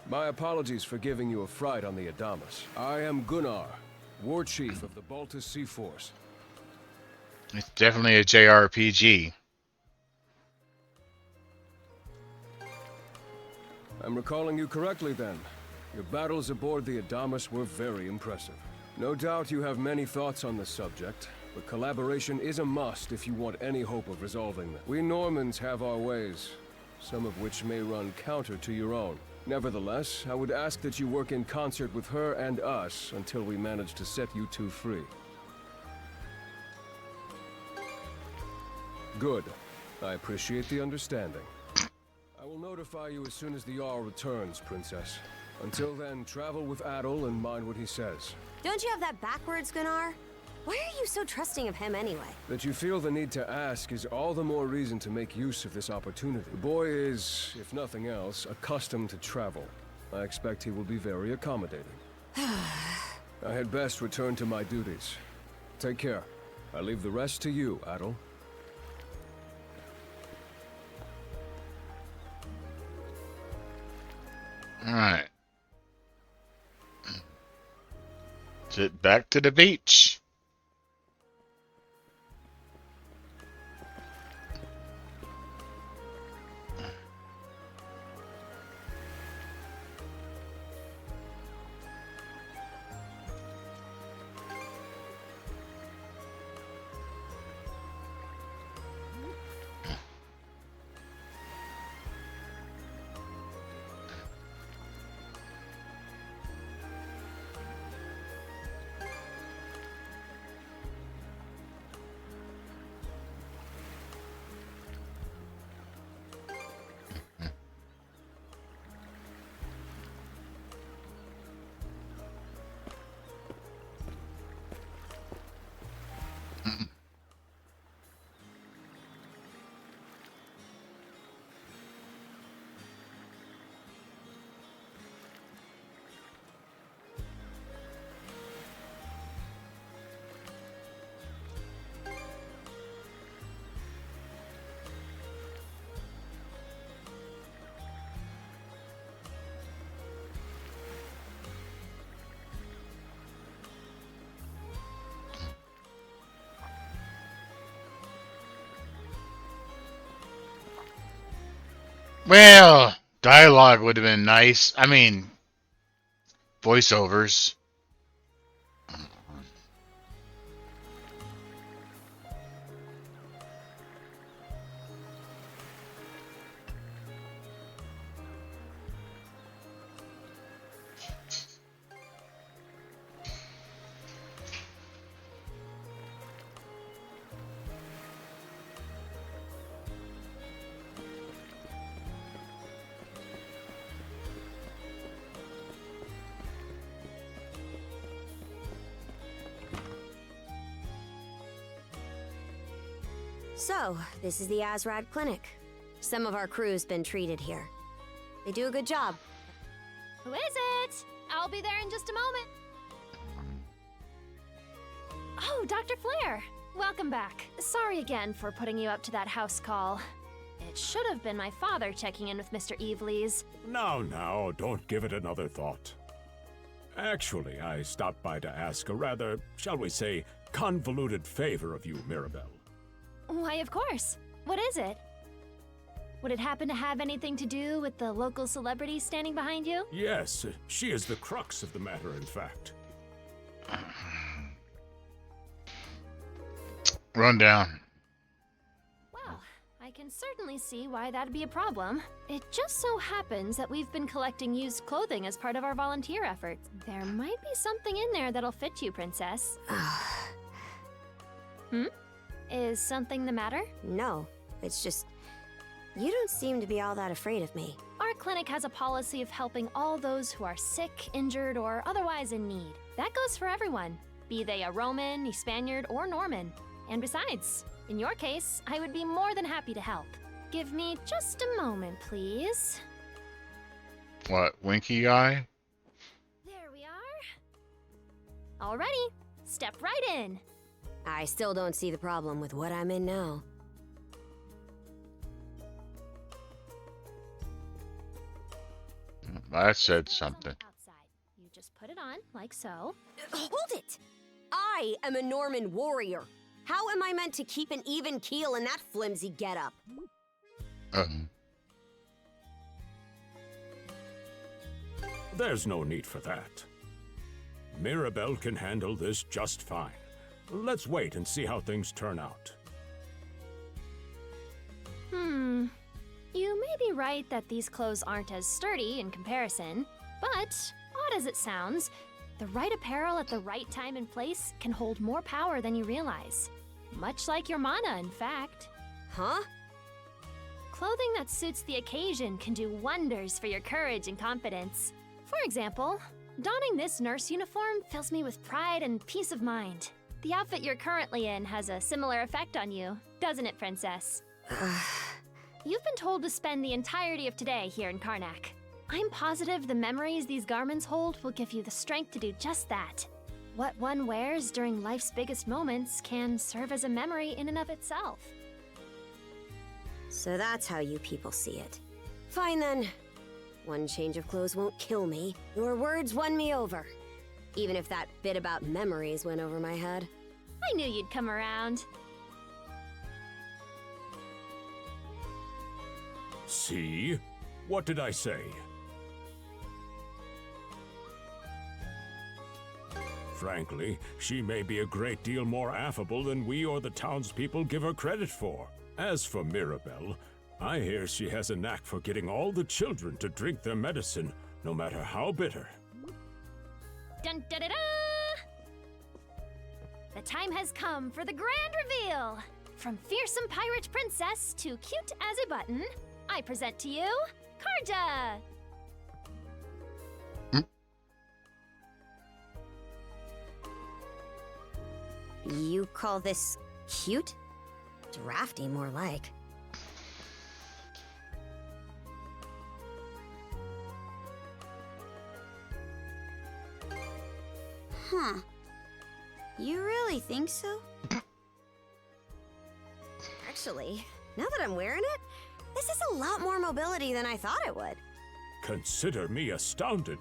My apologies for giving you a fright on the Adamas. I am Gunnar, War Chief of the Baltus Sea Force. It's definitely a JRPG. I'm recalling you correctly then. Your battles aboard the Adamas were very impressive. No doubt you have many thoughts on the subject, but collaboration is a must if you want any hope of resolving them. We Normans have our ways, some of which may run counter to your own. Nevertheless, I would ask that you work in concert with her and us until we manage to set you two free. Good. I appreciate the understanding. I will notify you as soon as the Jarl returns, Princess. Until then, travel with Adol and mind what he says. Don't you have that backwards, Gunnar? Why are you so trusting of him anyway? That you feel the need to ask is all the more reason to make use of this opportunity. The boy is, if nothing else, accustomed to travel. I expect he will be very accommodating. I had best return to my duties. Take care. I leave the rest to you, Adol. Alright. Sit back to the beach. Well, dialogue would have been nice. I mean, voiceovers. So, this is the Azrad Clinic. Some of our crew's been treated here. They do a good job. Who is it? I'll be there in just a moment. Oh, Dr. Flair. Welcome back. Sorry again for putting you up to that house call. It should have been my father checking in with Mr. Evelees. Now, don't give it another thought. Actually, I stopped by to ask a rather, shall we say, convoluted favor of you, Mirabelle. Why, of course. What is it? Would it happen to have anything to do with the local celebrity standing behind you? Yes, she is the crux of the matter, in fact. Run down. Well, I can certainly see why that'd be a problem. It just so happens that we've been collecting used clothing as part of our volunteer efforts. There might be something in there that'll fit you, Princess. Is something the matter? No, it's just... You don't seem to be all that afraid of me. Our clinic has a policy of helping all those who are sick, injured, or otherwise in need. That goes for everyone, be they a Roman, a Spaniard, or Norman. And besides, in your case, I would be more than happy to help. Give me just a moment, please. What, winky eye? There we are. Alrighty, step right in. I still don't see the problem with what I'm in now. I said something. You just put it on, like so. Hold it! I am a Norman warrior. How am I meant to keep an even keel in that flimsy getup? There's no need for that. Mirabelle can handle this just fine. Let's wait and see how things turn out. You may be right that these clothes aren't as sturdy in comparison, but odd as it sounds, the right apparel at the right time and place can hold more power than you realize. Much like your mana, in fact. Huh? Clothing that suits the occasion can do wonders for your courage and confidence. For example, donning this nurse uniform fills me with pride and peace of mind. The outfit you're currently in has a similar effect on you, doesn't it, Princess? You've been told to spend the entirety of today here in Karnak. I'm positive the memories these garments hold will give you the strength to do just that. What one wears during life's biggest moments can serve as a memory in and of itself. So that's how you people see it. Fine then. One change of clothes won't kill me. Your words won me over. Even if that bit about memories went over my head. I knew you'd come around. See? What did I say? Frankly, she may be a great deal more affable than we or the townspeople give her credit for. As for Mirabelle, I hear she has a knack for getting all the children to drink their medicine, no matter how bitter. Dun da da da! The time has come for the grand reveal! From fearsome pirate princess to cute as a button, I present to you, Karja! You call this cute? Drafty, more like. Huh. You really think so? Actually, now that I'm wearing it, this is a lot more mobility than I thought it would. Consider me astounded.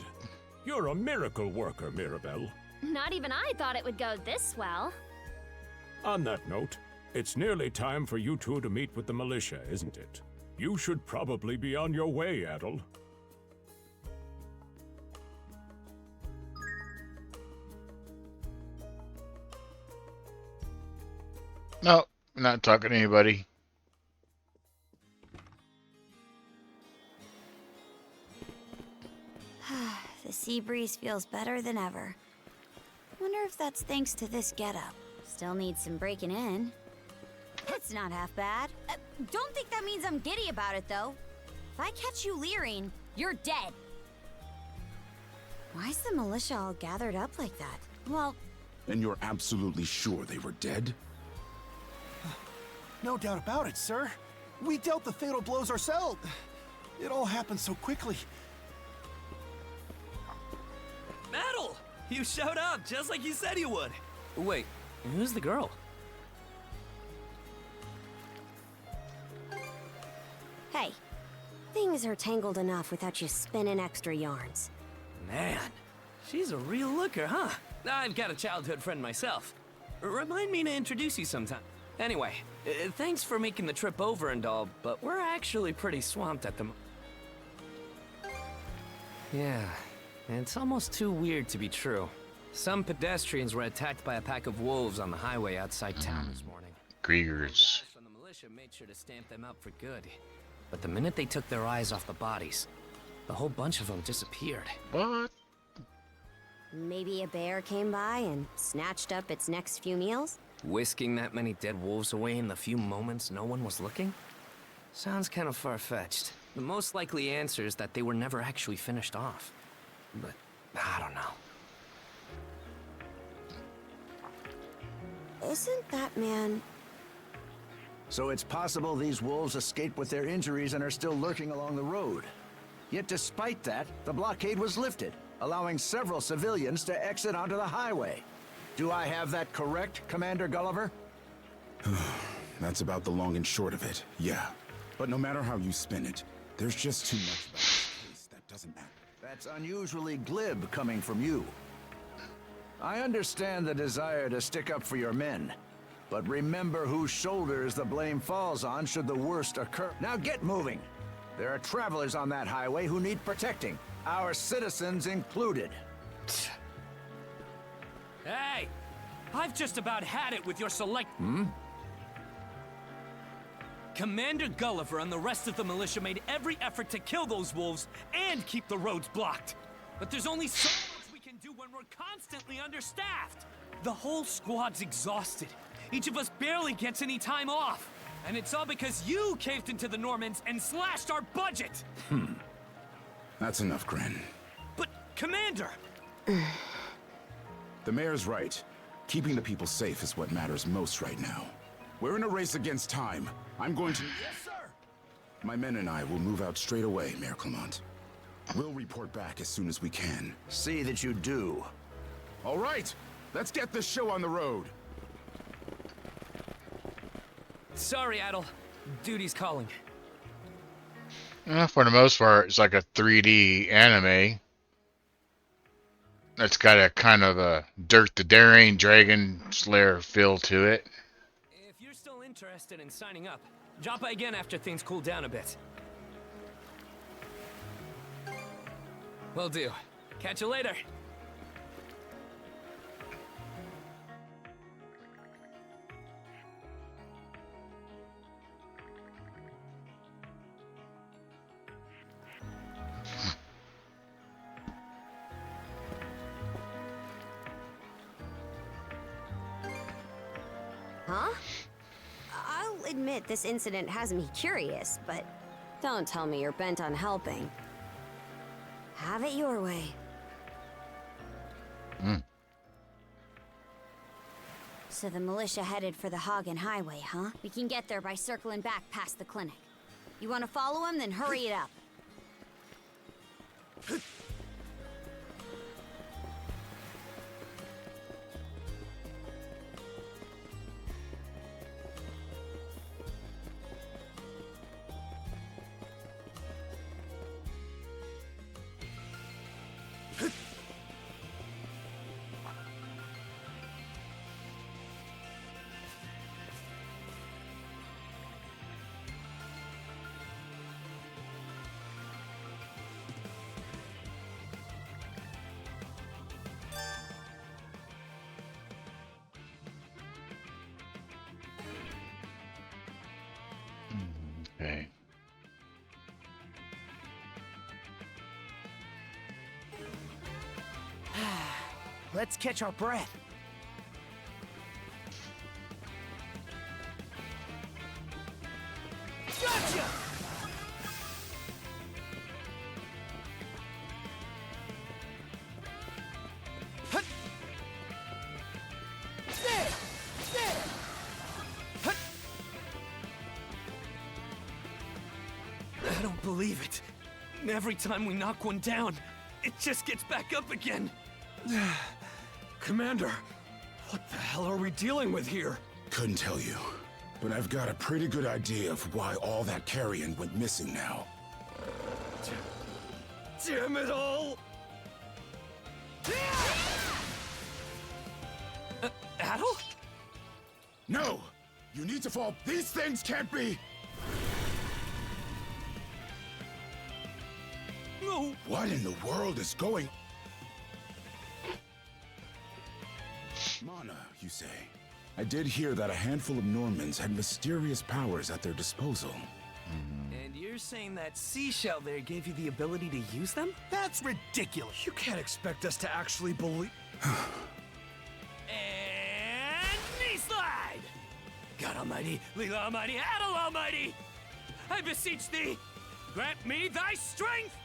You're a miracle worker, Mirabelle. Not even I thought it would go this well. On that note, it's nearly time for you two to meet with the militia, isn't it? You should probably be on your way, Adol. No, I'm not talking to anybody. The sea breeze feels better than ever. Wonder if that's thanks to this getup. Still needs some breaking in. It's not half bad. Don't think that means I'm giddy about it, though. If I catch you leering, you're dead. Why's the militia all gathered up like that? Well... And you're absolutely sure they were dead? No doubt about it, sir. We dealt the fatal blows ourselves. It all happened so quickly. Adol! You showed up just like you said you would. Wait, who's the girl? Hey, things are tangled enough without you spinning extra yarns. Man, she's a real looker, huh? I've got a childhood friend myself. Remind me to introduce you sometime. Anyway, thanks for making the trip over and all, but we're actually pretty swamped at the moment. Yeah, it's almost too weird to be true. Some pedestrians were attacked by a pack of wolves on the highway outside town this morning. Kriegers. From the militia made sure to stamp them out for good. But the minute they took their eyes off the bodies, the whole bunch of them disappeared. What? Maybe a bear came by and snatched up its next few meals? Whisking that many dead wolves away in the few moments no one was looking? Sounds kind of far-fetched. The most likely answer is that they were never actually finished off. But I don't know. Isn't that man... So it's possible these wolves escaped with their injuries and are still lurking along the road. Yet despite that, the blockade was lifted, allowing several civilians to exit onto the highway. Do I have that correct, Commander Gulliver? That's about the long and short of it, yeah. But no matter how you spin it, there's just too much about this case that doesn't matter. That's unusually glib coming from you. I understand the desire to stick up for your men, but remember whose shoulders the blame falls on should the worst occur. Now get moving! There are travelers on that highway who need protecting, our citizens included. Hey! I've just about had it with your select... Commander Gulliver and the rest of the militia made every effort to kill those wolves and keep the roads blocked. But there's only so much we can do when we're constantly understaffed. The whole squad's exhausted. Each of us barely gets any time off. And it's all because you caved into the Normans and slashed our budget! That's enough, Grin. But, Commander! The mayor's right. Keeping the people safe is what matters most right now. We're in a race against time. I'm going to... Yes, sir! My men and I will move out straight away, Mayor Clement. We'll report back as soon as we can. See that you do. All right! Let's get this show on the road! Sorry, Adol. Duty's calling. For the most part, it's like a 3D anime. It's got a kind of a Dirk the Daring Dragon Slayer feel to it. If you're still interested in signing up, drop by again after things cool down a bit. Will do. Catch you later. Huh? I'll admit this incident has me curious, but don't tell me you're bent on helping. Have it your way. So the militia headed for the Hagen Highway, huh? We can get there by circling back past the clinic. You want to follow him? Then hurry it up. Okay. Let's catch our breath. Gotcha! believe it. Every time we knock one down, it just gets back up again. Commander, what the hell are we dealing with here? Couldn't tell you, but I've got a pretty good idea of why all that carrion went missing now. Damn it all! Adol? No! You need to fall. These things can't be. No. What in the world is going? Mana, you say? I did hear that a handful of Normans had mysterious powers at their disposal. And you're saying that seashell there gave you the ability to use them? That's ridiculous. You can't expect us to actually believe. And knee slide! God Almighty, Leela Almighty, Adol Almighty! I beseech thee, grant me thy strength!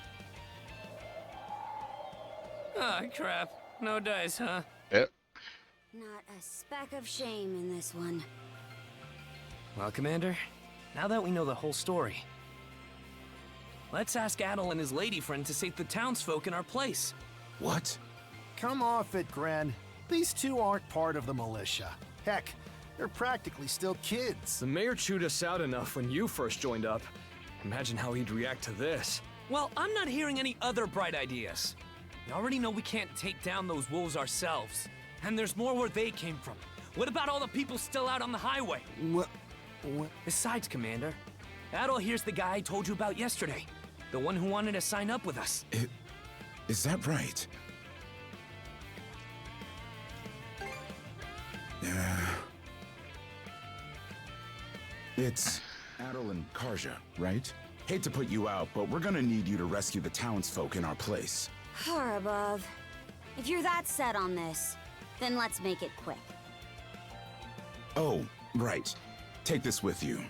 Ah, crap. No dice, huh? Yep. Not a speck of shame in this one. Well, Commander, now that we know the whole story, let's ask Adol and his lady friend to save the townsfolk in our place. What? Come off it, Gren. These two aren't part of the militia. Heck, they're practically still kids. The mayor chewed us out enough when you first joined up. Imagine how he'd react to this. Well, I'm not hearing any other bright ideas. We already know we can't take down those wolves ourselves. And there's more where they came from. What about all the people still out on the highway? What? Besides, Commander, Adol here's the guy I told you about yesterday. The one who wanted to sign up with us. Is that right? It's Adol and Karja, right? Hate to put you out, but we're gonna need you to rescue the townsfolk in our place. Far above. If you're that set on this, then let's make it quick. Oh, right. Take this with you.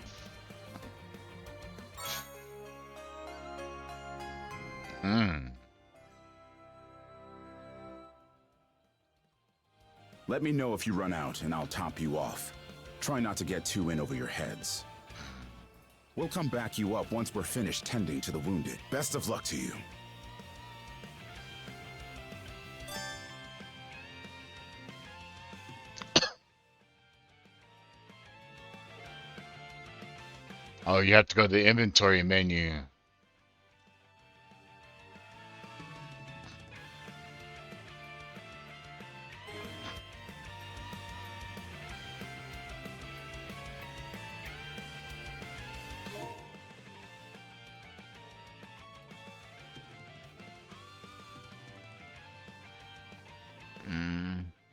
Let me know if you run out, and I'll top you off. Try not to get too in over your heads. We'll come back you up once we're finished tending to the wounded. Best of luck to you. Oh, you have to go to the inventory menu.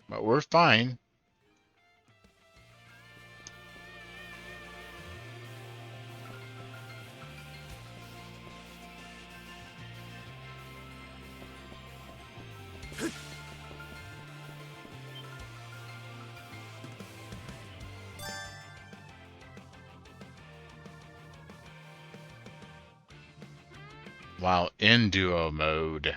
But we're fine. While in duo mode.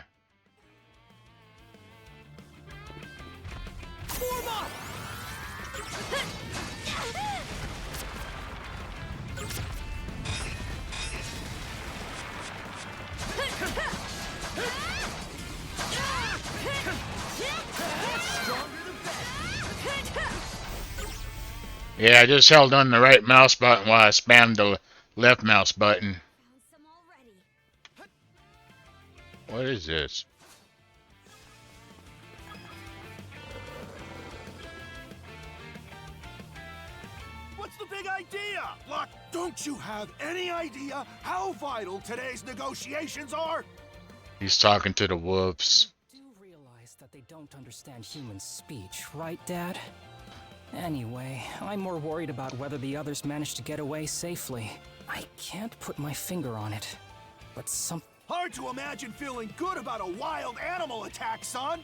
Yeah, I just held on the right mouse button while I spammed the left mouse button. What is this? What's the big idea? Look, don't you have any idea how vital today's negotiations are? He's talking to the wolves. Do realize that they don't understand human speech, right, Dad? Anyway, I'm more worried about whether the others managed to get away safely. I can't put my finger on it, but Hard to imagine feeling good about a wild animal attack, son.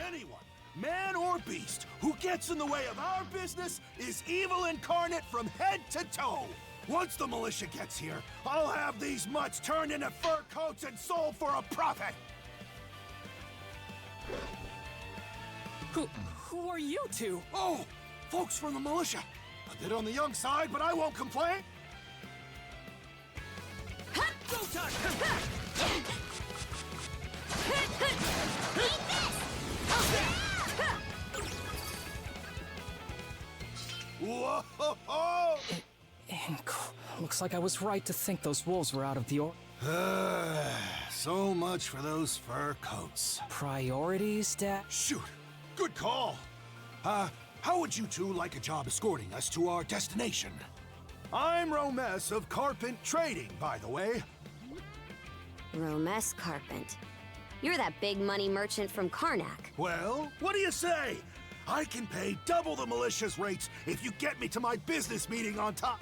Anyone, man or beast, who gets in the way of our business is evil incarnate from head to toe. Once the militia gets here, I'll have these mutts turned into fur coats and sold for a profit. Who are you two? Oh, folks from the militia. A bit on the young side, but I won't complain. Go Whoa! Looks like I was right to think those wolves were out of the So much for those fur coats. Priorities, Dad? Shoot! Good call! How would you two like a job escorting us to our destination? I'm Romes of Carpent Trading, by the way. Romes Carpent. You're that big money merchant from Karnak. Well, what do you say? I can pay double the militia's rates if you get me to my business meeting on top.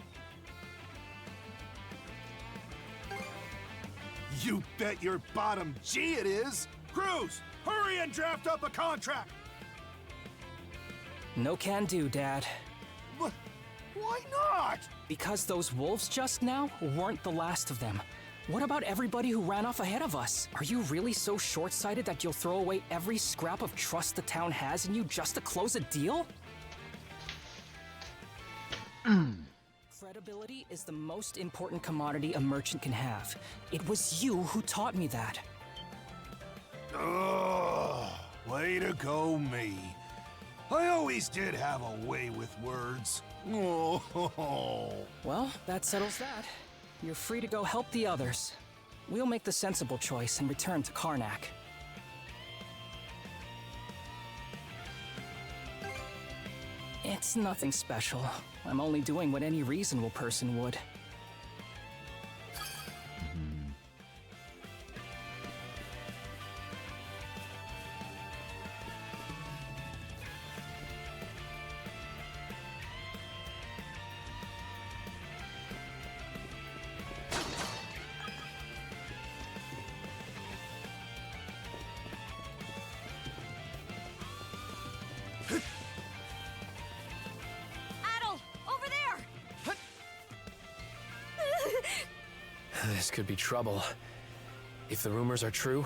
You bet your bottom G it is! Cruz, hurry and draft up a contract! No can do, Dad. Why not? Because those wolves just now weren't the last of them. What about everybody who ran off ahead of us? Are you really so short-sighted that you'll throw away every scrap of trust the town has in you just to close a deal? Credibility is the most important commodity a merchant can have. It was you who taught me that. Ugh, way to go, me. I always did have a way with words. Oh. Well, that settles that. You're free to go help the others. We'll make the sensible choice and return to Karnak. It's nothing special. I'm only doing what any reasonable person would. Adol, over there! This could be trouble. If the rumors are true,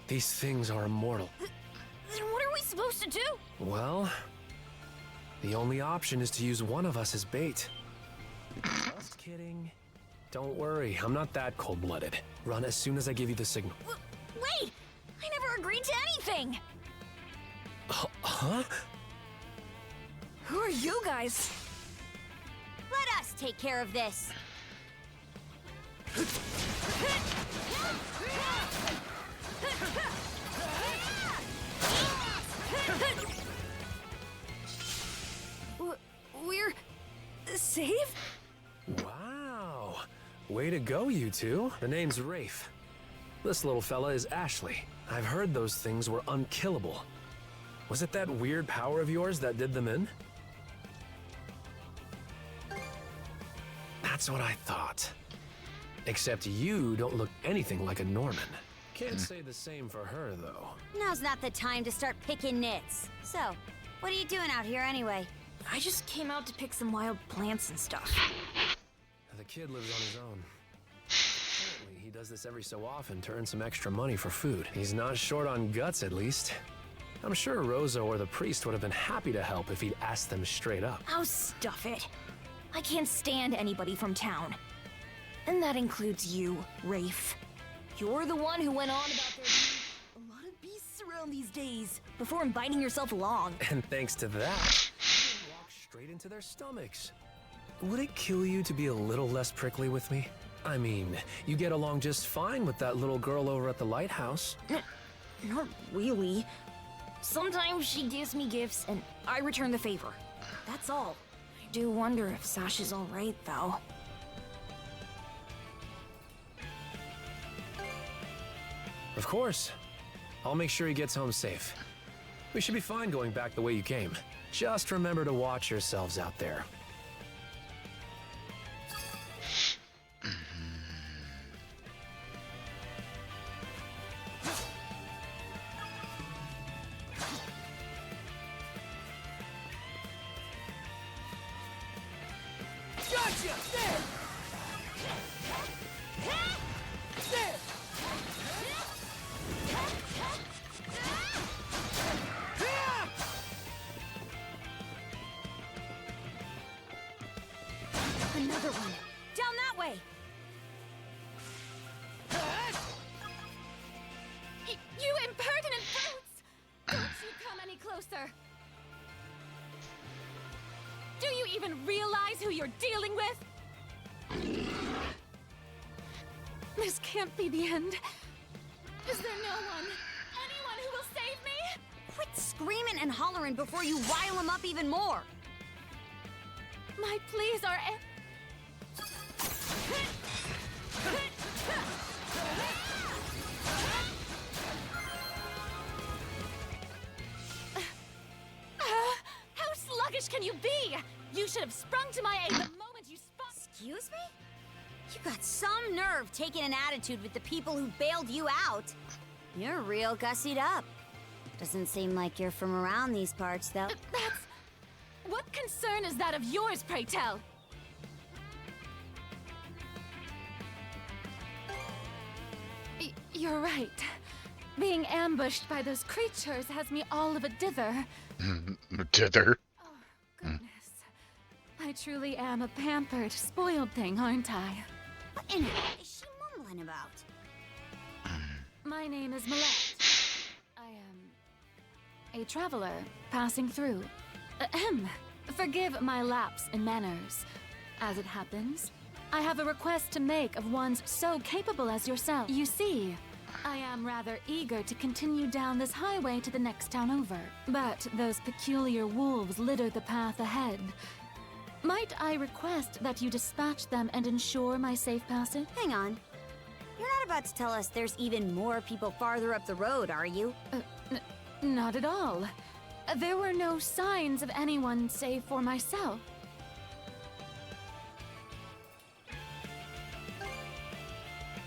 these things are immortal. Then what are we supposed to do? Well, the only option is to use one of us as bait. Just kidding. Don't worry, I'm not that cold-blooded. Run as soon as I give you the signal. Wait! I never agreed to anything! Huh? Who are you guys? Let us take care of this. We're safe? Wow. Way to go, you two. The name's Rafe. This little fella is Ashley. I've heard those things were unkillable. Was it that weird power of yours that did them in? That's what I thought. Except you don't look anything like a Norman. Can't say the same for her, though. Now's not the time to start picking nits. So, what are you doing out here anyway? I just came out to pick some wild plants and stuff. The kid lives on his own. Apparently, he does this every so often to earn some extra money for food. He's not short on guts, at least. I'm sure Rosa or the priest would have been happy to help if he'd asked them straight up. Oh, stuff it. I can't stand anybody from town. And that includes you, Rafe. You're the one who went on about there being a lot of beasts around these days before inviting yourself along. And thanks to that, you can walk straight into their stomachs. Would it kill you to be a little less prickly with me? I mean, you get along just fine with that little girl over at the lighthouse. Not really. Sometimes she gives me gifts and I return the favor. That's all. I do wonder if Sasha's alright, though. Of course. I'll make sure he gets home safe. We should be fine going back the way you came. Just remember to watch yourselves out there. Gotcha! There! There! Another one. Down that way. closer. Do you even realize who you're dealing with? This can't be the end. Is there anyone who will save me? Quit screaming and hollering before you rile him up even more. My pleas are how sluggish can you be? You should have sprung to my aid the moment you spot. Excuse me? You got some nerve taking an attitude with the people who bailed you out. You're real gussied up. Doesn't seem like you're from around these parts, though. What concern is that of yours, pray tell? You're right. Being ambushed by those creatures has me all of a dither. Dither. Oh, goodness. I truly am a pampered, spoiled thing, aren't I? What in hell is she mumbling about? My name is Milette. I am a traveler passing through. Ahem. Forgive my lapse in manners. As it happens, I have a request to make of ones so capable as yourself. You see, I am rather eager to continue down this highway to the next town over, but those peculiar wolves litter the path ahead. Might I request that you dispatch them and ensure my safe passage? Hang on. You're not about to tell us there's even more people farther up the road, are you? Not at all. There were no signs of anyone save for myself.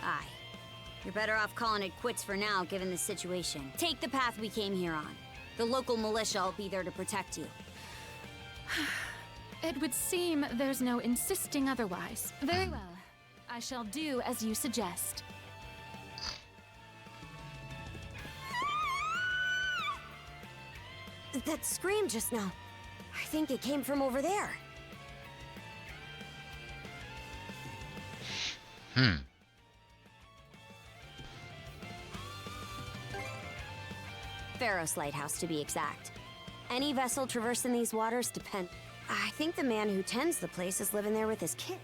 Aye. You're better off calling it quits for now, given the situation. Take the path we came here on. The local militia will be there to protect you. It would seem there's no insisting otherwise. Very well. I shall do as you suggest. That scream just now. I think it came from over there. Pharos Lighthouse, to be exact. Any vessel traversing these waters depend... I think the man who tends the place is living there with his kid.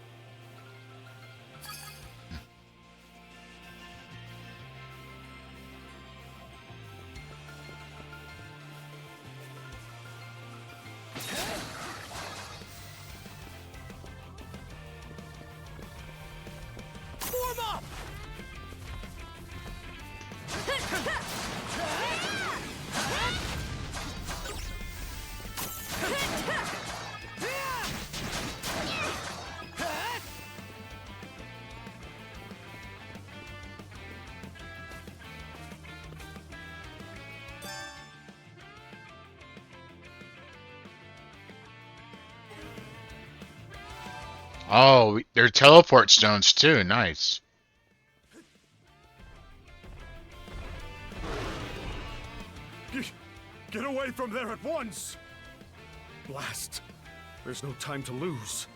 Form up! Oh, they're teleport stones too. Nice. Get away from there at once! Blast. There's no time to lose.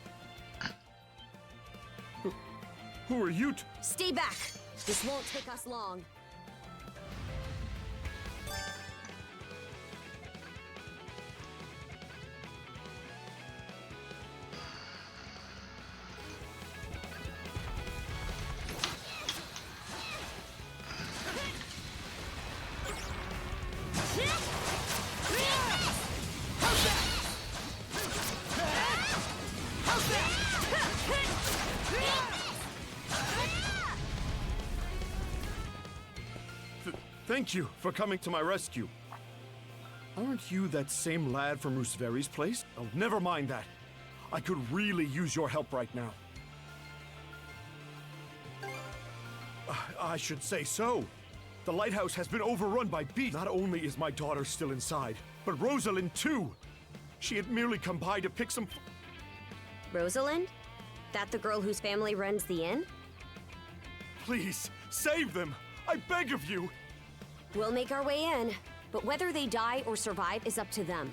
Who are you? Stay back. This won't take us long. Thank you for coming to my rescue. Aren't you that same lad from Rooseveri's place? Oh, never mind that. I could really use your help right now. I should say so. The lighthouse has been overrun by beasts. Not only is my daughter still inside, but Rosalind too. She had merely come by to pick some... Rosalind? That the girl whose family runs the inn? Please, save them! I beg of you! We'll make our way in, but whether they die or survive is up to them.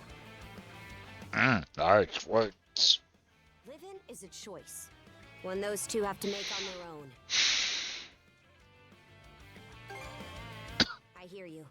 Alright, works. Living is a choice, one those two have to make on their own. I hear you.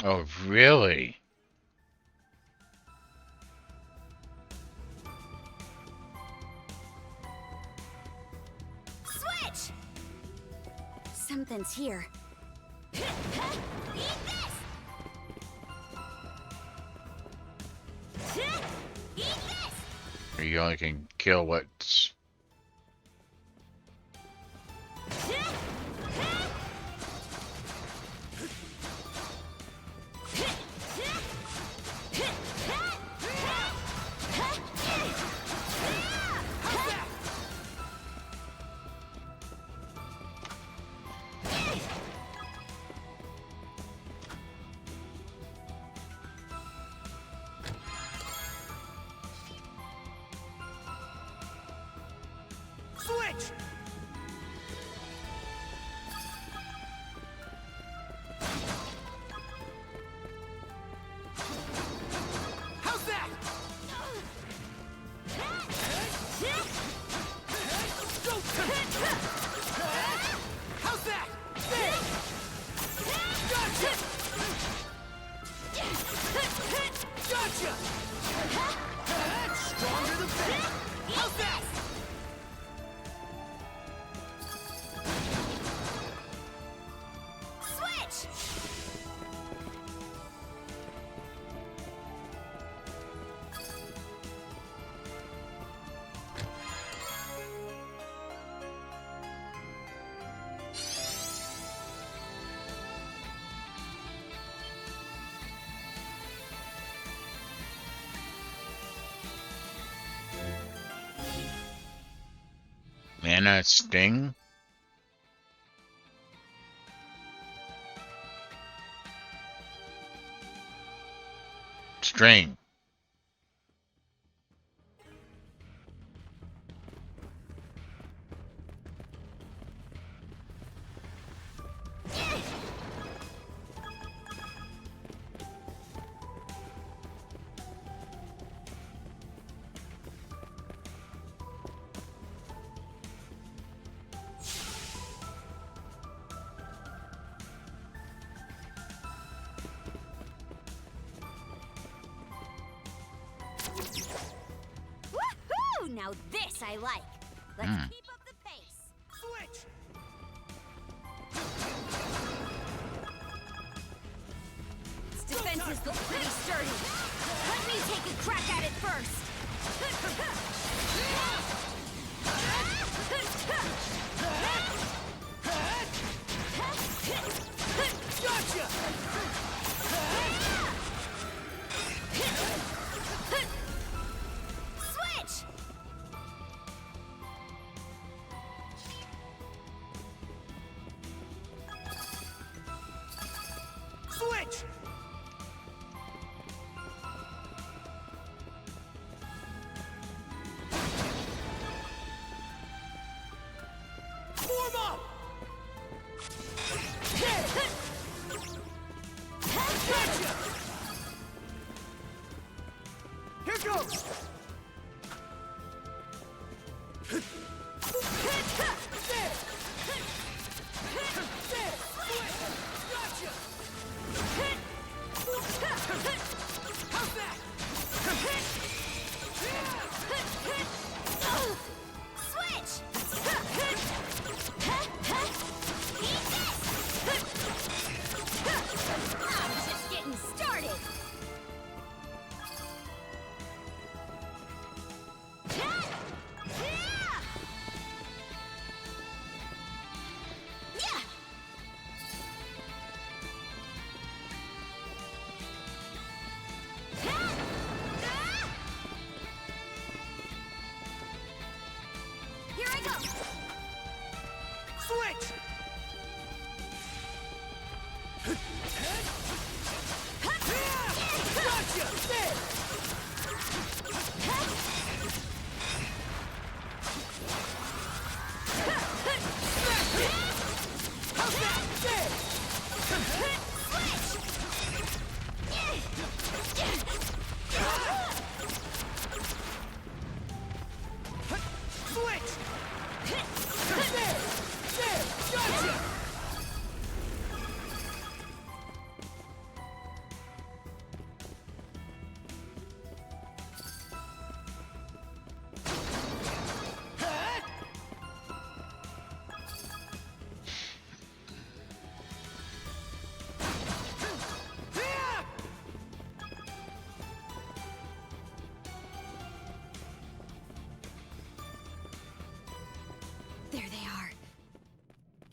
Oh, really? Switch! Something's here. Eat this! Eat this! You only can kill what's... Switch! How's that? How's that? Gotcha! Gotcha! Stronger than that! How's that? Switch! Mana Sting? String. Woohoo! Now this I like. Let's keep up the pace. Switch! Its defenses look pretty sturdy. Let me take a crack at it first. Gotcha! Switch! Switch! Form up! Gotcha! Here goes!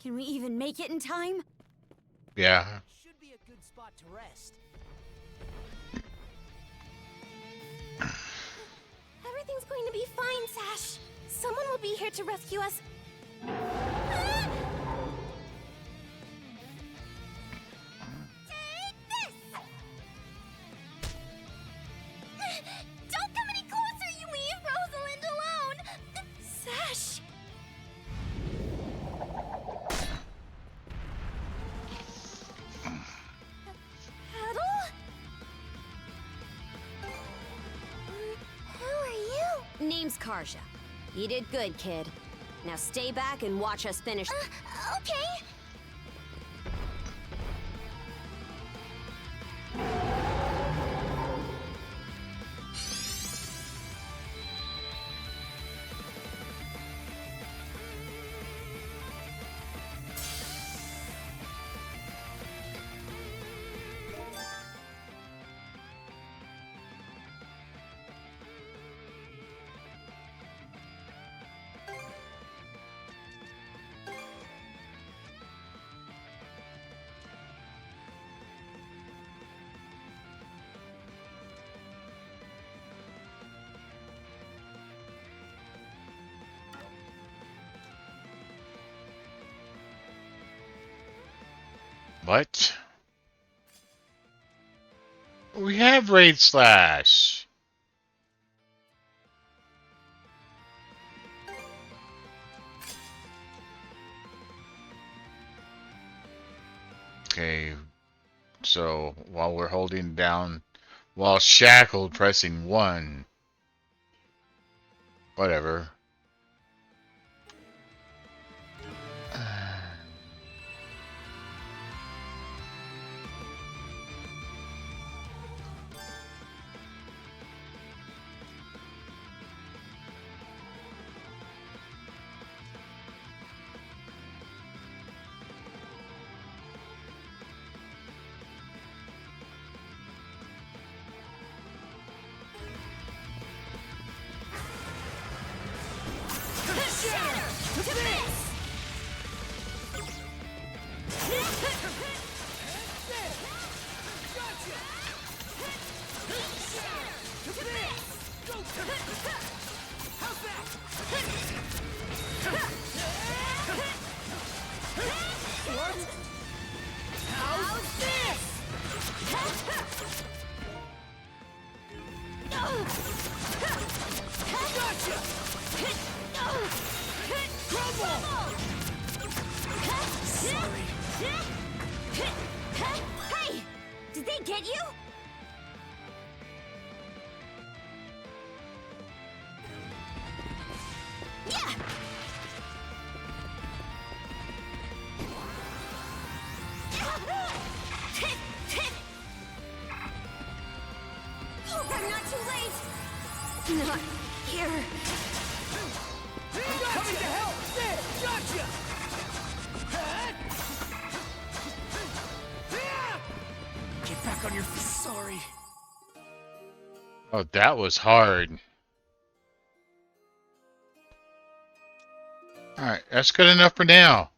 Can we even make it in time? Yeah. Should be a good spot to rest. Everything's going to be fine, Sash. Someone will be here to rescue us. Ah! Take this! Don't come any closer! You leave Rosalind alone! Sash! Adol? Who are you? Name's Karja. You did good, kid. Now stay back and watch us finish. Okay. What? We have raid slash. Okay, so while we're holding down, while shackled, pressing 1. Whatever. Hey! Did they get you? Yeah! Hope I'm not too late! Not here. I'm coming to help! There! Gotcha! Get back on your feet. Sorry. Oh, that was hard. Alright, that's good enough for now.